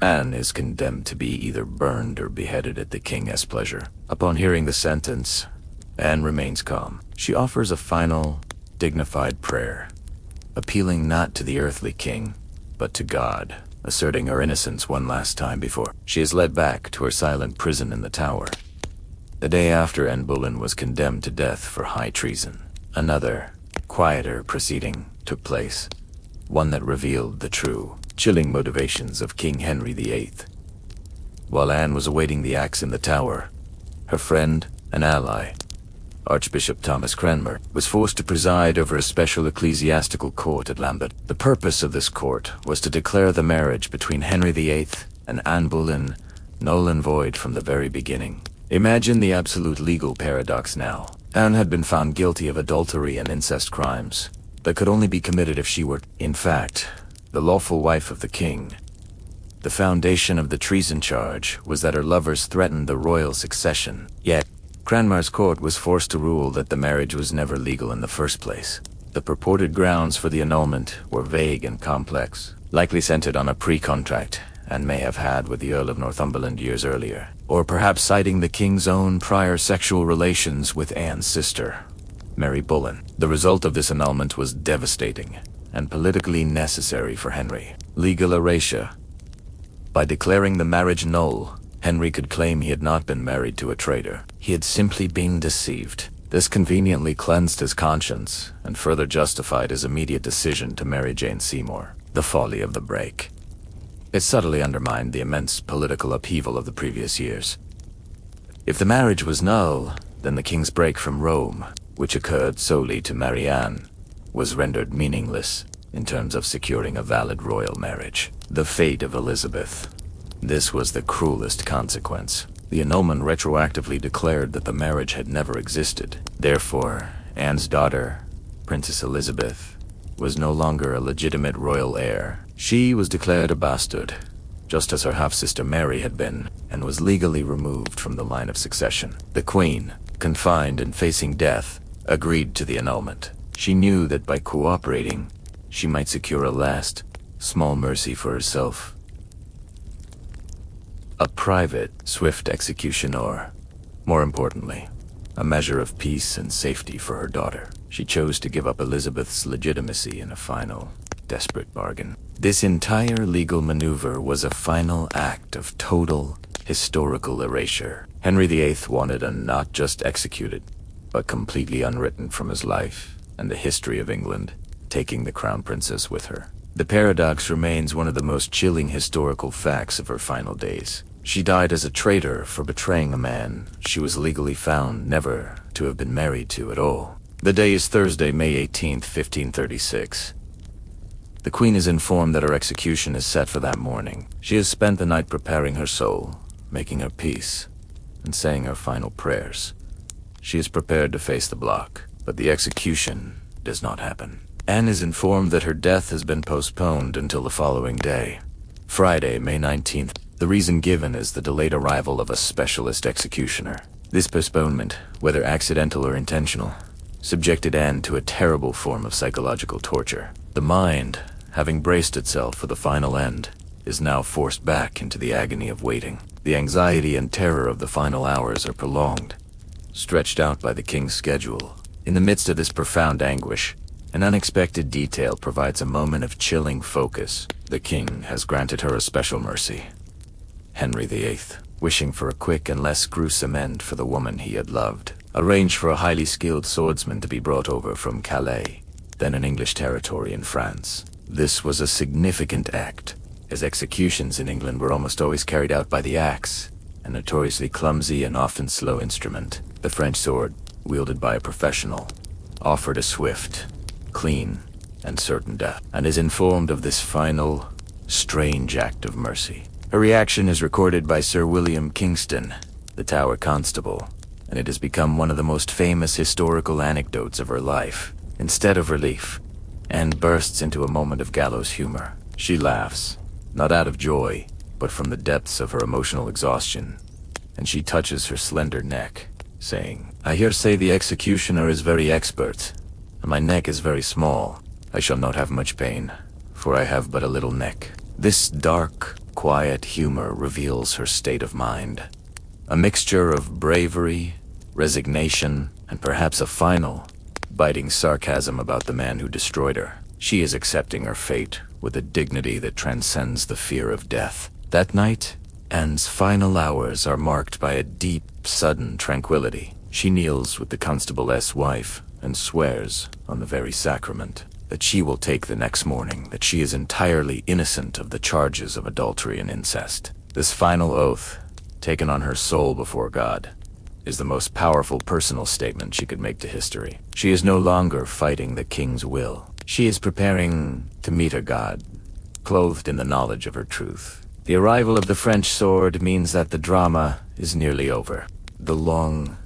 Anne is condemned to be either burned or beheaded at the king's pleasure. Upon hearing the sentence, Anne remains calm. She offers a final, dignified prayer, appealing not to the earthly king, but to God, asserting her innocence one last time before she is led back to her silent prison in the Tower. The day after Anne Boleyn was condemned to death for high treason, another, quieter proceeding took place, one that revealed the true, chilling motivations of King Henry VIII. While Anne was awaiting the axe in the Tower, her friend and ally, Archbishop Thomas Cranmer, was forced to preside over a special ecclesiastical court at Lambeth. The purpose of this court was to declare the marriage between Henry VIII and Anne Boleyn null and void from the very beginning. Imagine the absolute legal paradox now. Anne had been found guilty of adultery and incest crimes that could only be committed if she were, in fact, the lawful wife of the king. The foundation of the treason charge was that her lovers threatened the royal succession, yet Cranmer's court was forced to rule that the marriage was never legal in the first place. The purported grounds for the annulment were vague and complex, likely centered on a pre-contract Anne may have had with the Earl of Northumberland years earlier, or perhaps citing the king's own prior sexual relations with Anne's sister, Mary Boleyn. The result of this annulment was devastating and politically necessary for Henry. Legal erasure. By declaring the marriage null, Henry could claim he had not been married to a traitor. He had simply been deceived. This conveniently cleansed his conscience and further justified his immediate decision to marry Jane Seymour. The folly of the break. It subtly undermined the immense political upheaval of the previous years. If the marriage was null, then the king's break from Rome, which occurred solely to marry Anne, was rendered meaningless in terms of securing a valid royal marriage. The fate of Elizabeth. This was the cruelest consequence. The annulment retroactively declared that the marriage had never existed. Therefore, Anne's daughter, Princess Elizabeth, was no longer a legitimate royal heir. She was declared a bastard, just as her half-sister Mary had been, and was legally removed from the line of succession. The Queen, confined and facing death, agreed to the annulment. She knew that by cooperating, she might secure a last, small mercy for herself. A private, swift execution, or, more importantly, a measure of peace and safety for her daughter. She chose to give up Elizabeth's legitimacy in a final, desperate bargain. This entire legal maneuver was a final act of total, historical erasure. Henry VIII wanted a not just executed, but completely unwritten from his life and the history of England, taking the crown princess with her. The paradox remains one of the most chilling historical facts of her final days. She died as a traitor for betraying a man she was legally found never to have been married to at all. The day is Thursday, May 18th, 1536. The Queen is informed that her execution is set for that morning. She has spent the night preparing her soul, making her peace, and saying her final prayers. She is prepared to face the block, but the execution does not happen. Anne is informed that her death has been postponed until the following day, Friday, May 19th. The reason given is the delayed arrival of a specialist executioner. This postponement, whether accidental or intentional, subjected Anne to a terrible form of psychological torture. The mind, having braced itself for the final end, is now forced back into the agony of waiting. The anxiety and terror of the final hours are prolonged, stretched out by the king's schedule. In the midst of this profound anguish, an unexpected detail provides a moment of chilling focus. The king has granted her a special mercy. Henry VIII, wishing for a quick and less gruesome end for the woman he had loved, arranged for a highly skilled swordsman to be brought over from Calais then in English territory in France. This was a significant act, as executions in England were almost always carried out by the axe, a notoriously clumsy and often slow instrument. The French sword, wielded by a professional, offered a swift, clean, and certain death, and is informed of this final, strange act of mercy. Her reaction is recorded by Sir William Kingston, the Tower Constable, and it has become one of the most famous historical anecdotes of her life. Instead of relief, Anne bursts into a moment of gallows humor. She laughs, not out of joy, but from the depths of her emotional exhaustion, and she touches her slender neck, saying, "I hear say the executioner is very expert, and my neck is very small. I shall not have much pain, for I have but a little neck." This dark, quiet humor reveals her state of mind. A mixture of bravery, resignation, and perhaps a final, biting sarcasm about the man who destroyed her. She is accepting her fate with a dignity that transcends the fear of death. That night, Anne's final hours are marked by a deep, sudden tranquility. She kneels with the constable's wife and swears on the very sacrament that she will take the next morning, that she is entirely innocent of the charges of adultery and incest. This final oath, taken on her soul before God, is the most powerful personal statement she could make to history. She is no longer fighting the king's will. She is preparing to meet her God, clothed in the knowledge of her truth. The arrival of the French sword means that the drama is nearly over. The long,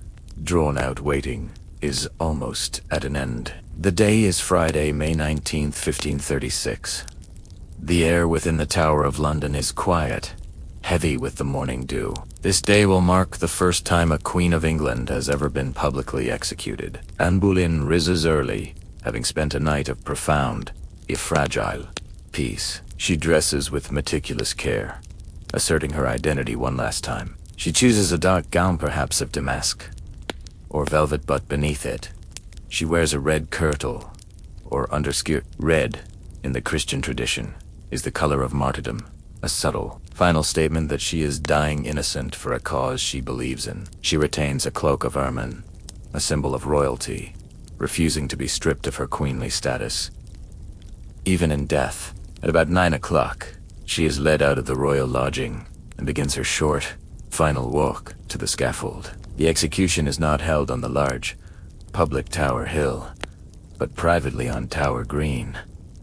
drawn-out waiting is almost at an end. The day is Friday, May 19th, 1536. The air within the Tower of London is quiet, heavy with the morning dew. This day will mark the first time a Queen of England has ever been publicly executed. Anne Boleyn rises early, having spent a night of profound, if fragile, peace. She dresses with meticulous care, asserting her identity one last time. She chooses a dark gown, perhaps of damask, or velvet, but beneath it, she wears a red kirtle, or underskirt. Red, in the Christian tradition, is the color of martyrdom, a subtle, final statement that she is dying innocent for a cause she believes in. She retains a cloak of ermine, a symbol of royalty, refusing to be stripped of her queenly status. Even in death, at about 9 o'clock, she is led out of the royal lodging and begins her short, final walk to the scaffold. The execution is not held on the large, public Tower Hill, but privately on Tower Green,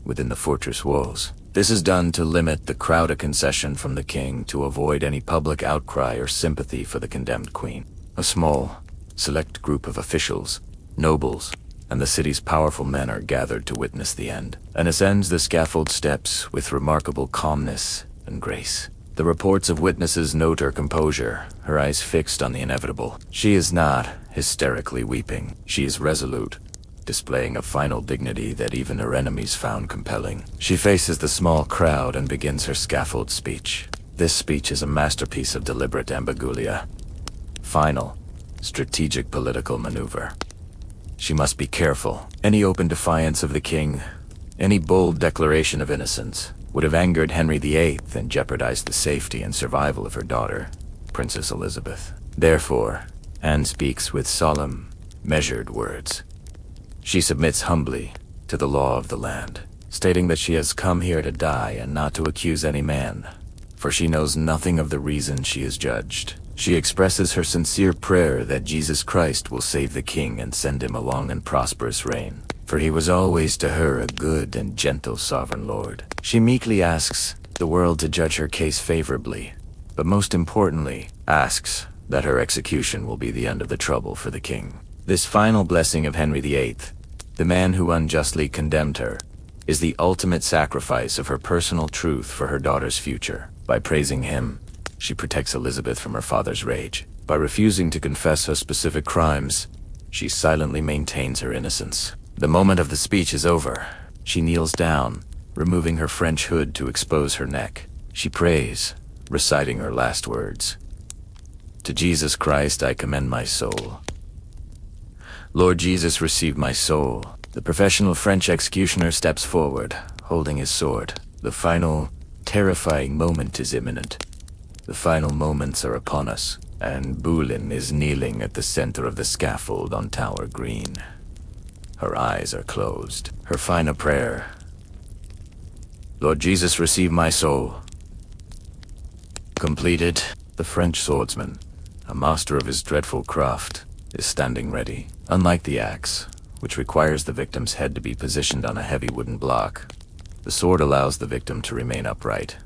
within the fortress walls. This is done to limit the crowd, a concession from the king to avoid any public outcry or sympathy for the condemned queen. A small, select group of officials, nobles, and the city's powerful men are gathered to witness the end. And ascends the scaffold steps with remarkable calmness and grace. The reports of witnesses note her composure, her eyes fixed on the inevitable. She is not hysterically weeping. She is resolute, displaying a final dignity that even her enemies found compelling. She faces the small crowd and begins her scaffold speech. This speech is a masterpiece of deliberate ambigulia. Final, strategic political maneuver. She must be careful. Any open defiance of the king, any bold declaration of innocence, would have angered Henry VIII and jeopardized the safety and survival of her daughter, Princess Elizabeth. Therefore, Anne speaks with solemn, measured words. She submits humbly to the law of the land, stating that she has come here to die and not to accuse any man, for she knows nothing of the reason she is judged. She expresses her sincere prayer that Jesus Christ will save the king and send him a long and prosperous reign, for he was always to her a good and gentle sovereign lord. She meekly asks the world to judge her case favorably, but most importantly, asks that her execution will be the end of the trouble for the king. This final blessing of Henry VIII, the man who unjustly condemned her, is the ultimate sacrifice of her personal truth for her daughter's future. By praising him, she protects Elizabeth from her father's rage. By refusing to confess her specific crimes, she silently maintains her innocence. The moment of the speech is over. She kneels down, removing her French hood to expose her neck. She prays, reciting her last words. To Jesus Christ I commend my soul. Lord Jesus, receive my soul. The professional French executioner steps forward, holding his sword. The final, terrifying moment is imminent. The final moments are upon us, and Boleyn is kneeling at the center of the scaffold on Tower Green. Her eyes are closed. Her final prayer: Lord Jesus, receive my soul. Completed. The French swordsman, a master of his dreadful craft, is standing ready. Unlike the axe, which requires the victim's head to be positioned on a heavy wooden block, the sword allows the victim to remain upright,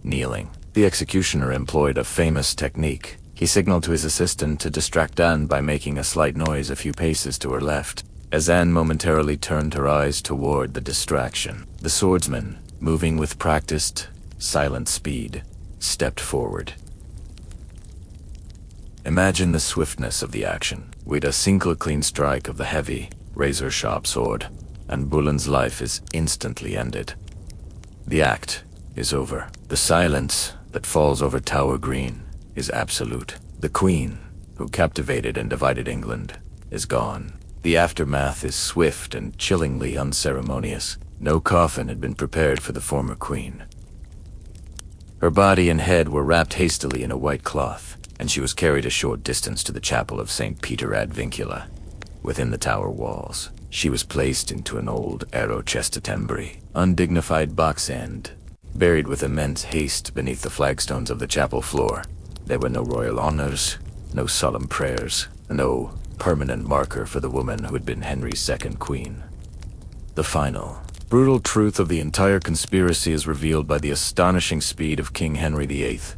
kneeling. The executioner employed a famous technique. He signaled to his assistant to distract Anne by making a slight noise a few paces to her left. As Anne momentarily turned her eyes toward the distraction, the swordsman, moving with practiced, silent speed, stepped forward. Imagine the swiftness of the action. With a single clean strike of the heavy, razor-sharp sword, Anne Boleyn's life is instantly ended. The act is over. The silence that falls over Tower Green is absolute. The Queen, who captivated and divided England, is gone. The aftermath is swift and chillingly unceremonious. No coffin had been prepared for the former Queen. Her body and head were wrapped hastily in a white cloth, and she was carried a short distance to the chapel of St. Peter ad Vincula. Within the tower walls, she was placed into an old aero-chestitembry, undignified box end, buried with immense haste beneath the flagstones of the chapel floor. There were no royal honors, no solemn prayers, no permanent marker for the woman who had been Henry's second queen. The final, brutal truth of the entire conspiracy is revealed by the astonishing speed of King Henry VIII's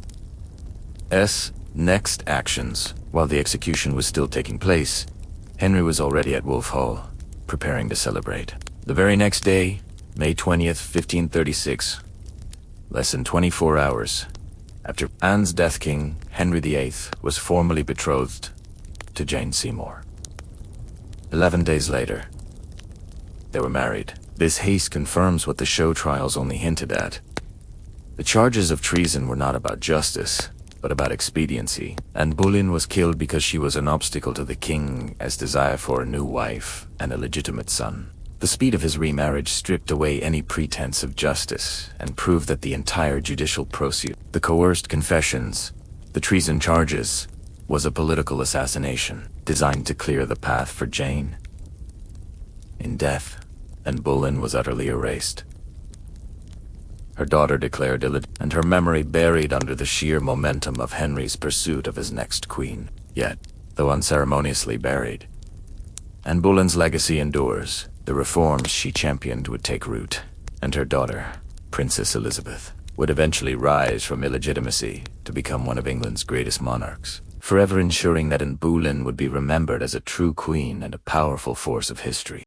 next actions. While the execution was still taking place, Henry was already at Wolf Hall, preparing to celebrate. The very next day, May 20th, 1536, less than 24 hours after Anne's death, King Henry VIII was formally betrothed to Jane Seymour. 11 days later, they were married. This haste confirms what the show trials only hinted at. The charges of treason were not about justice, but about expediency. Anne Boleyn was killed because she was an obstacle to the king's desire for a new wife and a legitimate son. The speed of his remarriage stripped away any pretense of justice and proved that the entire judicial procedure, the coerced confessions, the treason charges, was a political assassination designed to clear the path for Jane. In death, Anne Boleyn was utterly erased. Her daughter declared illegitimate, and her memory buried under the sheer momentum of Henry's pursuit of his next queen. Yet, though unceremoniously buried, Anne Boleyn's legacy endures. The reforms she championed would take root, and her daughter, Princess Elizabeth, would eventually rise from illegitimacy to become one of England's greatest monarchs, forever ensuring that Anne Boleyn would be remembered as a true queen and a powerful force of history.